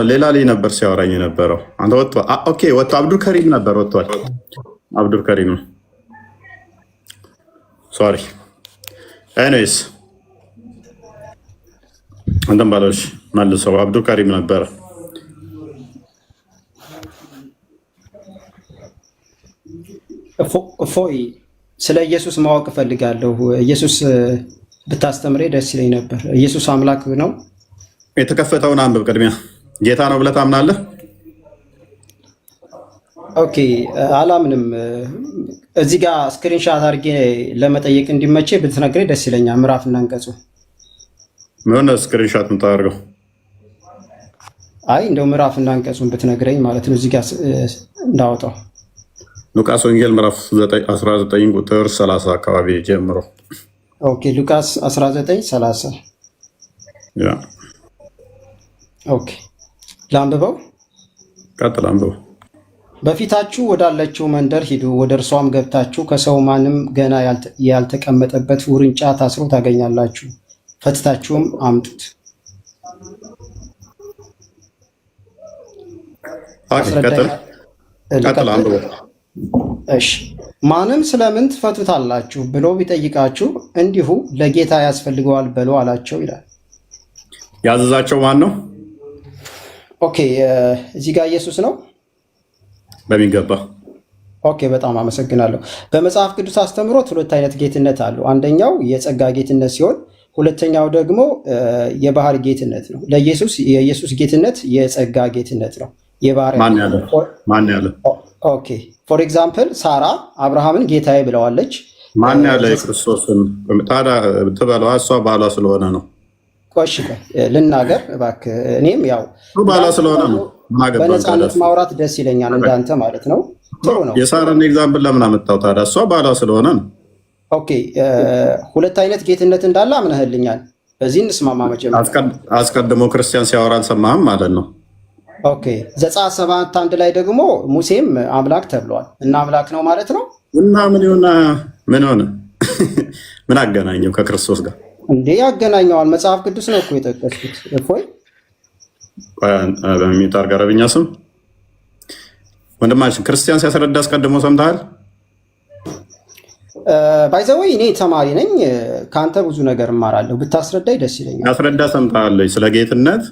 ሌላ ላይ ነበር ሲያወራኝ የነበረው። አንተ ወጥቷል። ኦኬ ወጥቶ አብዱል ከሪም ነበር ወጥቷል። አብዱል ከሪም ሶሪ ኤኒዌይስ አንተም ባለሽ መልሰው አብዱል ከሪም ነበረ። እፎይ ስለ ኢየሱስ ማወቅ እፈልጋለሁ። ኢየሱስ ብታስተምሬ ደስ ይለኝ ነበር። ኢየሱስ አምላክ ነው? የተከፈተውን አንብብ። ቅድሚያ ጌታ ነው ብለህ ታምናለህ? ኦኬ አላምንም። እዚህ ጋር ስክሪንሻት አድርጌ ለመጠየቅ እንዲመቼ ብትነግረኝ ደስ ይለኛል። ምዕራፍና አንቀጹ ምን ስክሪንሻት የምታደርገው? አይ እንደው ምዕራፍና አንቀጹን ብትነግረኝ ማለት ነው። እዚህ ጋር እንዳወጣው ሉቃስ ወንጌል ምዕራፍ 19 ቁጥር 30 አካባቢ ጀምሮ። ኦኬ ሉቃስ 19:30 ያ ኦኬ ላንብበው። ቀጥል አንብበው። በፊታችሁ ወዳለችው መንደር ሂዱ፣ ወደ እርሷም ገብታችሁ ከሰው ማንም ገና ያልተቀመጠበት ውርንጫ ታስሮ ታገኛላችሁ፣ ፈትታችሁም አምጡት። እሺ ማንም ስለምን ትፈቱታላችሁ ብሎ ቢጠይቃችሁ እንዲሁ ለጌታ ያስፈልገዋል በሉ አላቸው ይላል። ያዘዛቸው ማን ነው? ኦኬ እዚህ ጋር ኢየሱስ ነው በሚገባ። ኦኬ በጣም አመሰግናለሁ። በመጽሐፍ ቅዱስ አስተምሮት ሁለት አይነት ጌትነት አሉ። አንደኛው የጸጋ ጌትነት ሲሆን ሁለተኛው ደግሞ የባህሪ ጌትነት ነው። ለኢየሱስ የኢየሱስ ጌትነት የጸጋ ጌትነት ነው። የባህሪ ማን ያለ? ኦኬ ፎር ኤግዛምፕል ሳራ አብርሃምን ጌታዬ ብለዋለች። ማን ያለ? የክርስቶስን ታዲያ ትበለዋ፣ እሷ ባሏ ስለሆነ ነው። ቆሽ ልናገር እባክህ። እኔም ያው ባሏ ስለሆነ ነው። በነፃነት ማውራት ደስ ይለኛል እንዳንተ ማለት ነው። ጥሩ ነው። የሳራን ኤግዛምፕል ለምን አመጣው ታዲያ? እሷ ባሏ ስለሆነ ነው። ኦኬ ሁለት አይነት ጌትነት እንዳለ አምነህልኛል። በዚህ እንስማማ። መጀመሪያ አስቀድሞ ክርስቲያን ሲያወራ አልሰማህም ማለት ነው። ኦኬ ዘጸአት 7:1 ላይ ደግሞ ሙሴም አምላክ ተብሏል እና አምላክ ነው ማለት ነው። እና ምን ሆነ? ምን አገናኘው ከክርስቶስ ጋር? እንዴ ያገናኘዋል። መጽሐፍ ቅዱስ ነው እኮ የጠቀስኩት። እፎይ በሚጣር ጋረብኛ ስም ወንድማችን ክርስቲያን ሲያስረዳ አስቀድሞ ሰምተሃል? ባይዘወይ እኔ ተማሪ ነኝ፣ ከአንተ ብዙ ነገር እማራለሁ። ብታስረዳኝ ደስ ይለኛል። ያስረዳ ሰምተሃል? ስለ ጌትነት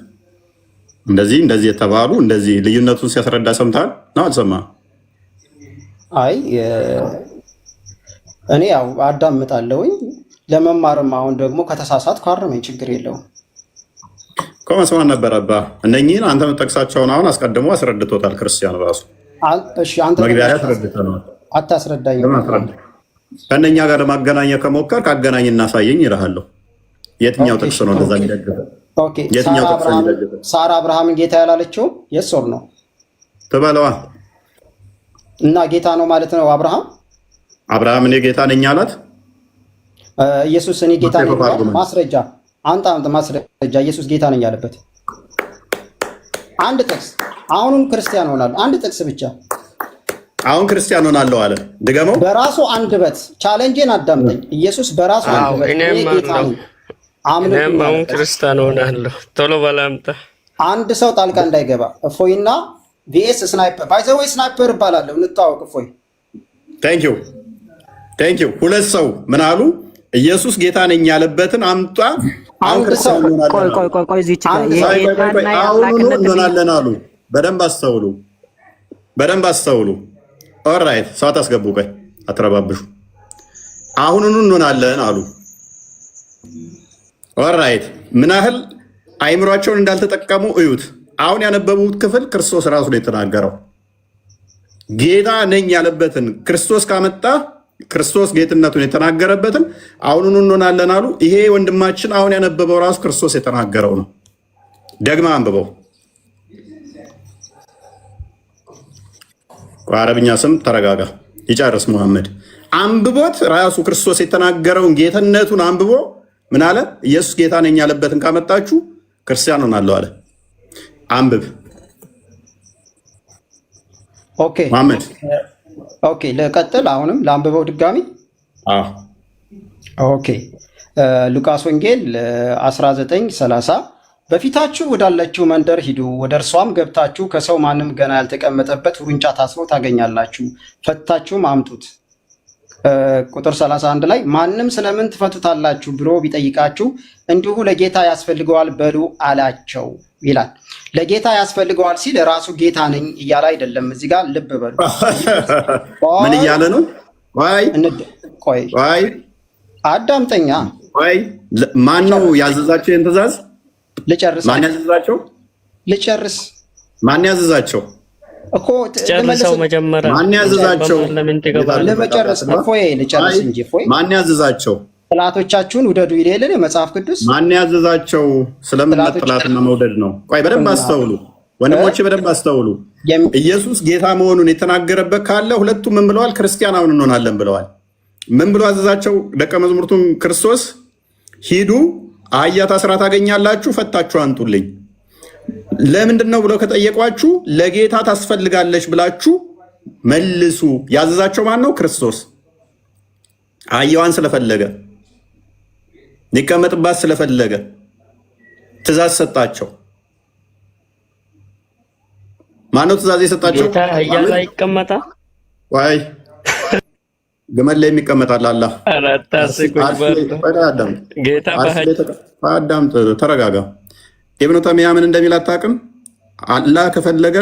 እንደዚህ የተባሉ እንደዚህ ልዩነቱን ሲያስረዳ ሰምተሃል ነው? አልሰማህም? አይ እኔ ያው አዳምጣለሁኝ ለመማርም። አሁን ደግሞ ከተሳሳትኩ አርመኝ፣ ችግር የለውም እኮ መስማት ነበረብህ። እነኚህን አንተ የምጠቅሳቸውን አሁን አስቀድሞ አስረድቶታል ክርስቲያን ራሱ። እሺ አንተ መግቢያ ላይ አስረድተነዋል። አታስረዳኝ። ከእነኛ ጋር ለማገናኘት ከሞከርክ አገናኝ እናሳየኝ ይልሃለሁ። የትኛው ጥቅስ ነው እንደዛ የሚደግፈው? ኦኬ ሳራ አብርሃምን ጌታ ያላለችው የሶር ነው ትበለዋ እና ጌታ ነው ማለት ነው። አብርሃም እኔ ጌታ ነኝ አላት። ኢየሱስ እኔ ጌታ ነኝ ማስረጃ አንተ ማስረጃ ኢየሱስ ጌታ ነኝ ያለበት አንድ ጥቅስ። አሁንም ክርስቲያን ሆናለሁ። አንድ ጥቅስ ብቻ። አሁን ክርስቲያን ሆናለሁ አለ። ድገመው። በራሱ አንደበት ቻሌንጅን አዳምጠኝ። ኢየሱስ በራሱ አንደበት እኔ ጌታ ነኝ አሁን ክርስቲያን ሆናለሁ። ቶሎ በላምጣ። አንድ ሰው ጣልቃ እንዳይገባ። እፎይና ቪኤስ ስናይፐር ባይዘወይ ስናይፐር እባላለሁ። እንታወቅ። እፎይ ቴንክ ዩ። ሁለት ሰው ምን አሉ? ኢየሱስ ጌታ ነኝ ያለበትን አምጣ። አንድ ሰው ቆይ እዚህ እንሆናለን አሉ። በደንብ አስተውሉ። ኦራይት ሰው አታስገቡ። ቆይ አትረባብሹ። አሁኑኑ እንሆናለን አሉ። ኦራይት ምን ያህል አይምሯቸውን እንዳልተጠቀሙ እዩት። አሁን ያነበቡት ክፍል ክርስቶስ ራሱ ነው የተናገረው። ጌታ ነኝ ያለበትን ክርስቶስ ካመጣ ክርስቶስ ጌትነቱን የተናገረበትን አሁኑኑ እንሆናለን አሉ። ይሄ ወንድማችን አሁን ያነበበው ራሱ ክርስቶስ የተናገረው ነው። ደግማ አንብበው። አረብኛ ስም ተረጋጋ፣ ይጨርስ ሙሐመድ። አንብቦት ራሱ ክርስቶስ የተናገረውን ጌትነቱን አንብቦ ምን አለ? ኢየሱስ ጌታ ነኝ ያለበትን ካመጣችሁ ክርስቲያን ሆናለሁ አለ። አንብብ ኦኬ ሙሐመድ። ኦኬ ለቀጥል። አሁንም ለአንብበው ድጋሚ። ኦኬ ሉቃስ ወንጌል 19:30 በፊታችሁ ወዳለችው መንደር ሂዱ፣ ወደ እርሷም ገብታችሁ ከሰው ማንም ገና ያልተቀመጠበት ውርንጫ ታስሮ ታገኛላችሁ፣ ፈትታችሁም አምጡት። ቁጥር 31 ላይ ማንም ስለምን ትፈቱታላችሁ ብሎ ቢጠይቃችሁ እንዲሁ ለጌታ ያስፈልገዋል በሉ አላቸው ይላል። ለጌታ ያስፈልገዋል ሲል ራሱ ጌታ ነኝ እያለ አይደለም። እዚህ ጋር ልብ በሉ። ምን እያለ ነው? ቆይ አዳምጠኛ። ማን ነው ያዘዛቸው? ይህን ትእዛዝ ልጨርስ። ማን ያዘዛቸው? ልጨርስ። ማን ያዘዛቸው እኮ ጨርሰው መጀመሪያ። ማን ያዘዛቸው? ለመጨረስ እፎይ ልጨርስ እንጂ እፎይ። ማን ያዘዛቸው? ጥላቶቻችሁን ውደዱ ይላል መጽሐፍ ቅዱስ። ማን ያዘዛቸው? ስለምን ጥላትና መውደድ ነው? ቆይ በደንብ አስተውሉ ወንድሞቼ፣ በደንብ አስተውሉ። ኢየሱስ ጌታ መሆኑን የተናገረበት ካለ ሁለቱም ምን ብለዋል? ክርስቲያን አሁን እንሆናለን ብለዋል። ምን ብሎ አዘዛቸው? ደቀ መዝሙርቱን ክርስቶስ ሂዱ፣ አህያ ታስራ ታገኛላችሁ፣ ፈታችሁ አንጡልኝ። ለምንድን ነው ብለው ከጠየቋችሁ ለጌታ ታስፈልጋለች ብላችሁ መልሱ። ያዘዛቸው ማን ነው? ክርስቶስ። አህያዋን ስለፈለገ ሊቀመጥባት ስለፈለገ ትእዛዝ ሰጣቸው። ማነው ትእዛዝ የሰጣቸው? ጌታ አህያ ላይ ይቀመጣል ወይ ግመል ላይ የሚቀመጣል? አላህ አዳም ተረጋጋ። ኢብኑ ተይሚያ ምን እንደሚል አታውቅም? አላህ ከፈለገ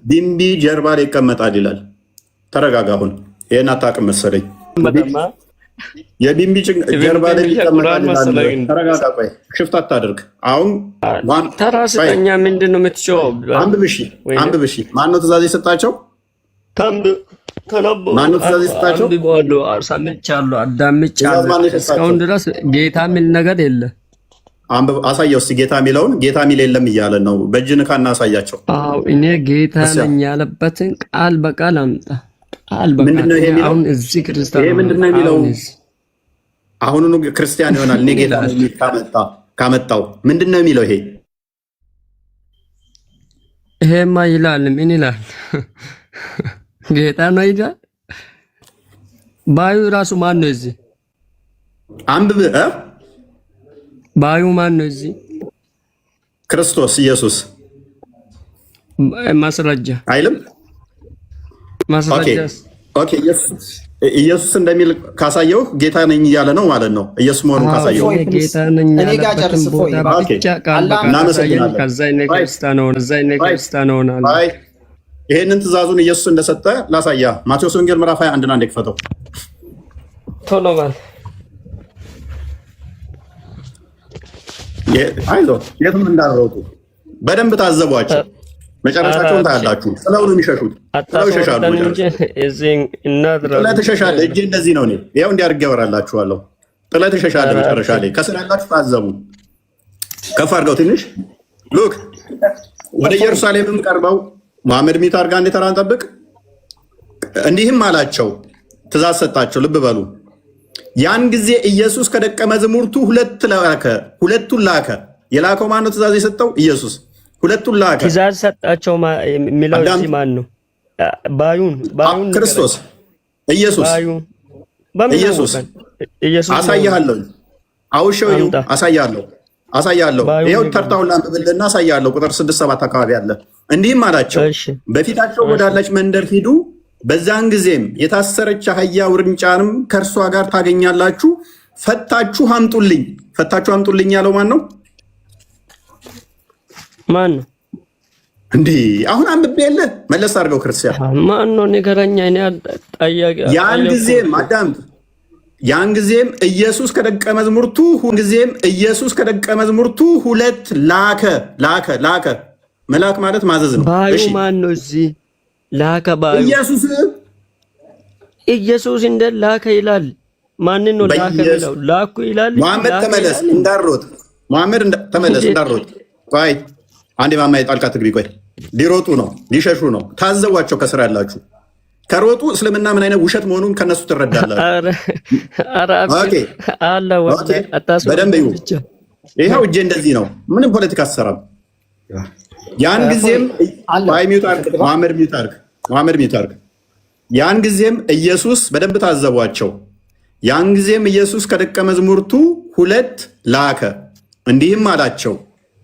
ቢምቢ ጀርባ ላይ ይቀመጣል ይላል። ተረጋጋ። አሁን ይሄን አታውቅም መሰለኝ። የቢምቢ ጀርባ ላይ ይቀመጣል ይላል። ተረጋጋ። ቆይ ሽፍት አታድርግ። አሁን ተራስተኛ ምንድን ነው የምትጮው? አንብብሽ። ማን ነው ትእዛዝ የሰጣቸው? ማን ነው ትእዛዝ የሰጣቸው? ሰምቻለሁ፣ አዳምጫለሁ። እስካሁን ድረስ ጌታ የሚል ነገር የለ። አሳየው እስኪ ጌታ የሚለውን። ጌታ የሚል የለም እያለ ነው። በእጅን ካና አሳያቸው። እኔ ጌታ ነኝ ያለበትን ቃል በቃል አምጣ። ቃል በቃል ምንድነው ይሄ የሚለው? አሁን እዚህ ክርስቲያን ይሄ ምንድነው የሚለው? አሁኑኑ ክርስቲያን ይሆናል። እኔ ጌታ ነኝ ካመጣው ምንድነው የሚለው? ይሄማ ይላል። ምን ይላል? ጌታ ነው ይላል። ባዩ ራሱ ማን ነው? እዚህ አንብብ። ባዩ ማን ነው? እዚህ ክርስቶስ ኢየሱስ። ማስረጃ አይልም? ማስረጃ። ኦኬ ኢየሱስ እንደሚል ካሳየው ጌታ ነኝ እያለ ነው ማለት ነው። ኢየሱስ መሆኑን ካሳየው ጌታ ነኝ ያለበትን ቦታ ብቻ ቃል በቃል ከዛ እኔ ክርስቲያን ሆነ እዛ እኔ ክርስቲያን ሆናለሁ። ይሄንን ትእዛዙን ኢየሱስ እንደሰጠ ላሳያ። ማቴዎስ ወንጌል ምዕራፍ 21 አንድ ክፈተው። ቶሎ በል። አይዞህ የትም እንዳልሮጡ በደንብ ታዘቧቸው። መጨረሻቸውን ታያላችሁ። ጥለው ነው የሚሸሹት። ጥለው ይሸሻሉ። ጥለህ ትሸሻለህ። እጄ እንደዚህ ነው። ይኸው እንዲህ አድርጌ ያወራላችኋለሁ። ጥለህ ትሸሻለህ። መጨረሻ ላይ ከስር ያላችሁ ታዘቡ። ከፍ አድርገው ትንሽ ሉክ። ወደ ኢየሩሳሌምም ቀርበው መሐመድ ሚት አድርጋ እንደ ተራን ጠብቅ። እንዲህም አላቸው፣ ትእዛዝ ሰጣቸው። ልብ በሉ። ያን ጊዜ ኢየሱስ ከደቀ መዛሙርቱ ሁለቱን ላከ። የላከው ማን ነው? ትእዛዝ የሰጠው ኢየሱስ። ሁለቱን ላከ። ትእዛዝ ሰጣቸው የሚለው እዚህ ማን ነው? ባዩን ክርስቶስ ኢየሱስ። አሳያለሁ። አውሸው አሳያለሁ። ይኸው ተርታውን ላንብብልና አሳያለሁ። ቁጥር 6-7 አካባቢ አለ። እንዲህም አላቸው፣ በፊታቸው ወዳለች መንደር ሂዱ። በዛን ጊዜም የታሰረች አህያ ውርንጫንም ከእርሷ ጋር ታገኛላችሁ። ፈታችሁ አምጡልኝ ያለው ማን ነው? ማን ነው? እንዲህ አሁን አንብቤ የለ መለስ አድርገው ክርስቲያን ማን ነው? ንገረኛ። እኔ ጠያቂ። ያን ጊዜም ኢየሱስ ከደቀ መዝሙርቱ ሁለት ላከ። መላክ ማለት ማዘዝ ነው። ባዩ ማን ነው? እዚህ ላከ። ባዩ ኢየሱስ እንደ ላከ ይላል። ማንን ነው ላከ ይላል? ላኩ ይላል። መሐመድ ተመለስ እንዳሮጥ። ቆይ አንዴ ማማዬ ጣልቃ ትግቢ። ቆይ ሊሮጡ ነው ሊሸሹ ነው። ታዘቧቸው። ከስራ ያላችሁ ከሮጡ እስልምና ምን አይነት ውሸት መሆኑን ከነሱ ትረዳላችሁ። በደንብ ይሁ። ይኸው እጄ እንደዚህ ነው። ምንም ፖለቲካ አትሰራም። ያን ጊዜም መሐመድ ሚውት አድርግ። ያን ጊዜም ኢየሱስ በደንብ ታዘቧቸው። ያን ጊዜም ኢየሱስ ከደቀ መዛሙርቱ ሁለት ላከ። እንዲህም አላቸው፣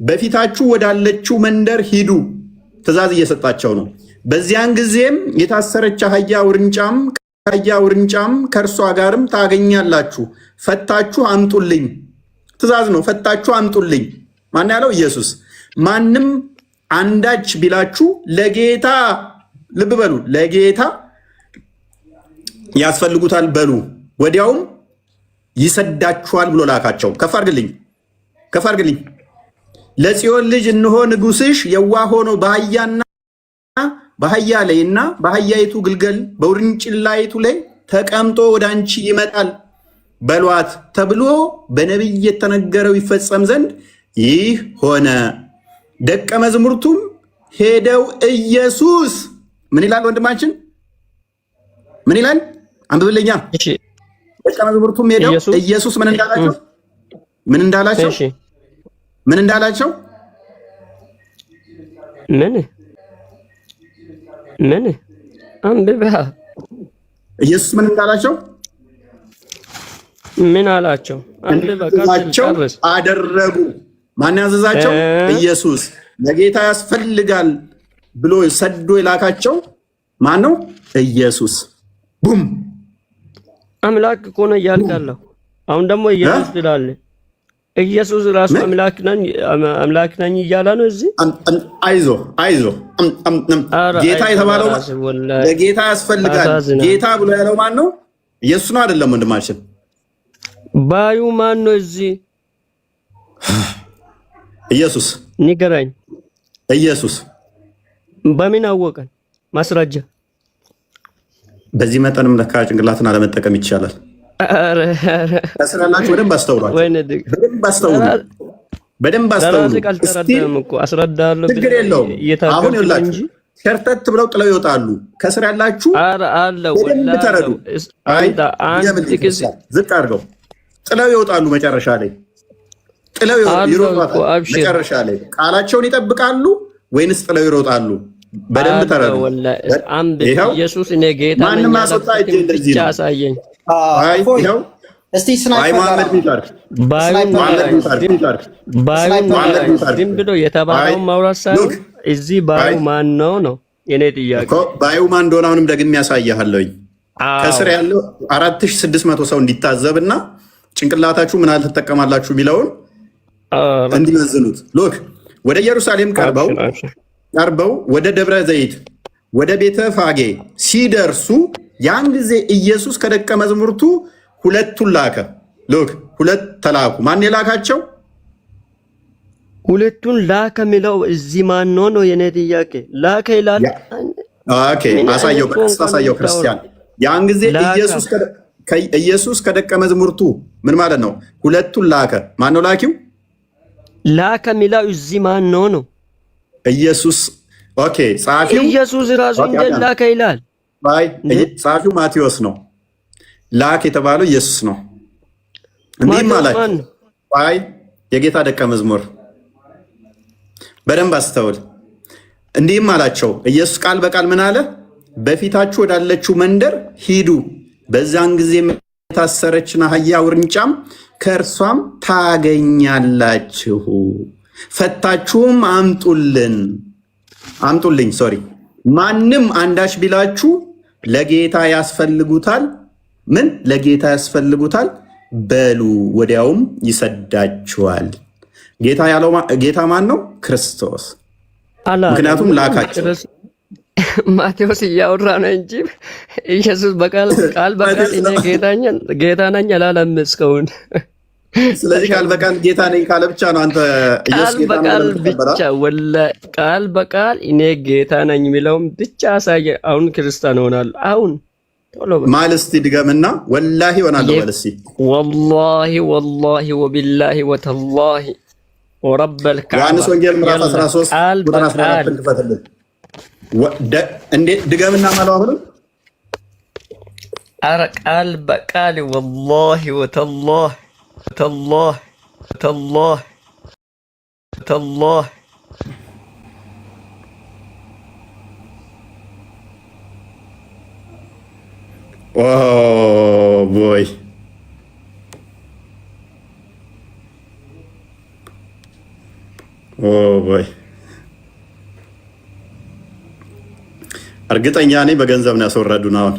በፊታችሁ ወዳለችው መንደር ሂዱ። ትእዛዝ እየሰጣቸው ነው። በዚያን ጊዜም የታሰረች አህያ ውርንጫም የአህያ ውርንጫም ከእርሷ ጋርም ታገኛላችሁ፣ ፈታችሁ አምጡልኝ። ትእዛዝ ነው። ፈታችሁ አምጡልኝ። ማን ያለው? ኢየሱስ። ማንም አንዳች ቢላችሁ ለጌታ፣ ልብ በሉ፣ ለጌታ ያስፈልጉታል በሉ፣ ወዲያውም ይሰዳችኋል ብሎ ላካቸው። ከፍ አድርግልኝ፣ ከፍ አድርግልኝ። ለጽዮን ልጅ እንሆ ንጉሥሽ የዋህ ሆኖ በአህያ ላይና በአህያይቱ ግልገል በውርንጭላይቱ ላይ ተቀምጦ ወደ አንቺ ይመጣል በሏት ተብሎ በነቢይ የተነገረው ይፈጸም ዘንድ ይህ ሆነ። ደቀ መዝሙርቱም ሄደው ኢየሱስ ምን ይላል? ወንድማችን ምን ይላል? አንብብልኛ። ደቀ መዝሙርቱም ሄደው ኢየሱስ ምን እንዳላቸው ምን እንዳላቸው ምን እንዳላቸው ምን አንብበህ ኢየሱስ ምን እንዳላቸው ምን አላቸው? አንብበካቸው አደረጉ። ማን ያዘዛቸው? ኢየሱስ። ለጌታ ያስፈልጋል ብሎ ሰዶ የላካቸው ማን ነው? ኢየሱስ። ቡም አምላክ እኮ ነው እያልካለሁ። አሁን ደግሞ ኢየሱስ ትላለህ። ኢየሱስ ራሱ አምላክ ነኝ እያለ ነው እዚህ። አይዞ ጌታ የተባለው ለጌታ ያስፈልጋል ጌታ ብሎ ያለው ማን ነው? ኢየሱስ ነው አይደለም? ወንድማችን ባዩ ማን ነው እዚህ? ኢየሱስ። ንገረኝ። ኢየሱስ። በምን አወቀን? ማስረጃ። በዚህ መጠንም ለካ ጭንቅላትን አለመጠቀም ይቻላል። ከስራላችሁ በደንብ አስተውሏል። በደንብ አስተውሉ። ችግር የለውም። አሁን ይኸውላችሁ ሸርተት ብለው ጥለው ይወጣሉ። ከስር ያላችሁ በደንብ ተረዱ። ዝቅ አድርገው ጥለው ይወጣሉ። መጨረሻ ላይ ጥለው ይሮጣሉ። መጨረሻ ላይ ቃላቸውን ይጠብቃሉ ወይንስ ጥለው ይሮጣሉ? በደንብ ተረዱ። ኢየሱስ እኔ ጌታ ማንም ማስወጣ እጄ እንደዚህ ነው። እስቲ ስናይፐር ዝም ብሎ የተባለውን ማውራት ሳይሆን እዚህ ባዩ ማን ነው ነው የኔ ጥያቄ። ባዩ ማን እንደሆነ አሁንም ደግሜ ያሳያለሁኝ። ከስር ያለው 4600 ሰው እንዲታዘብና ጭንቅላታችሁ ምን ያህል ትጠቀማላችሁ የሚለውን እንዲመዝኑት። ሎክ ወደ ኢየሩሳሌም ቀርበው ወደ ደብረ ዘይት ወደ ቤተ ፋጌ ሲደርሱ ያን ጊዜ ኢየሱስ ከደቀ መዝሙርቱ ሁለቱን ላከ። ሎክ ሁለት ተላኩ። ማን የላካቸው? ሁለቱን ላከ የሚለው እዚህ ማን ነው ነው የኔ ጥያቄ። ላከ ይላል። ኦኬ አሳየው፣ በቀስታ አሳየው ክርስቲያን። ያን ጊዜ ኢየሱስ ከደቀ መዝሙርቱ ምን ማለት ነው? ሁለቱን ላከ። ማን ነው ላኪው? ላከ የሚለው እዚህ ማን ነው ነው? ኢየሱስ። ኦኬ ጻፊው ኢየሱስ ራሱ እንደ ላከ ይላል። ጸሐፊው ማቴዎስ ነው። ላክ የተባለው ኢየሱስ ነው። እንዲህም አላቸው። የጌታ ደቀ መዝሙር በደንብ አስተውል። እንዲህም አላቸው ኢየሱስ ቃል በቃል ምን አለ? በፊታችሁ ወዳለችው መንደር ሂዱ፣ በዛን ጊዜ የታሰረችን አህያ ውርንጫም ከእርሷም ታገኛላችሁ፣ ፈታችሁም አምጡልኝ። ማንም አንዳች ቢላችሁ ለጌታ ያስፈልጉታል፣ ምን ለጌታ ያስፈልጉታል በሉ፣ ወዲያውም ይሰዳችኋል። ጌታ ያለው ጌታ ማን ነው? ክርስቶስ። ምክንያቱም ላካቸው። ማቴዎስ እያወራ ነው እንጂ ኢየሱስ ቃል በቃል እኔ ጌታ ነኝ አላለም እስካሁን። ስለዚህ ቃል በቃል ጌታ ነኝ ካለ ብቻ ነው አንተ ኢየሱስ ጌታ ነኝ ብቻ ቃል በቃል እኔ ጌታ ነኝ የሚለውም ብቻ አሳየ። አሁን ክርስቲያን ሆናለሁ። አሁን ቶሎ ማለት እስቲ ድገምና ወላሂ ሆናለሁ በል እስቲ። ወላሂ ወቢላሂ ወተላሂ ወረበል ከዕባ። ዮሐንስ ወንጌል ምዕራፍ 13 ቁጥር 14 እንክፈትልን። እንዴት ድገምና ማለው አሁንም ኧረ ቃል በቃል ወላሂ ወተላሂ ተላህ ቦይ እርግጠኛ ነኝ በገንዘብ ነው ያስወረዱን አሁን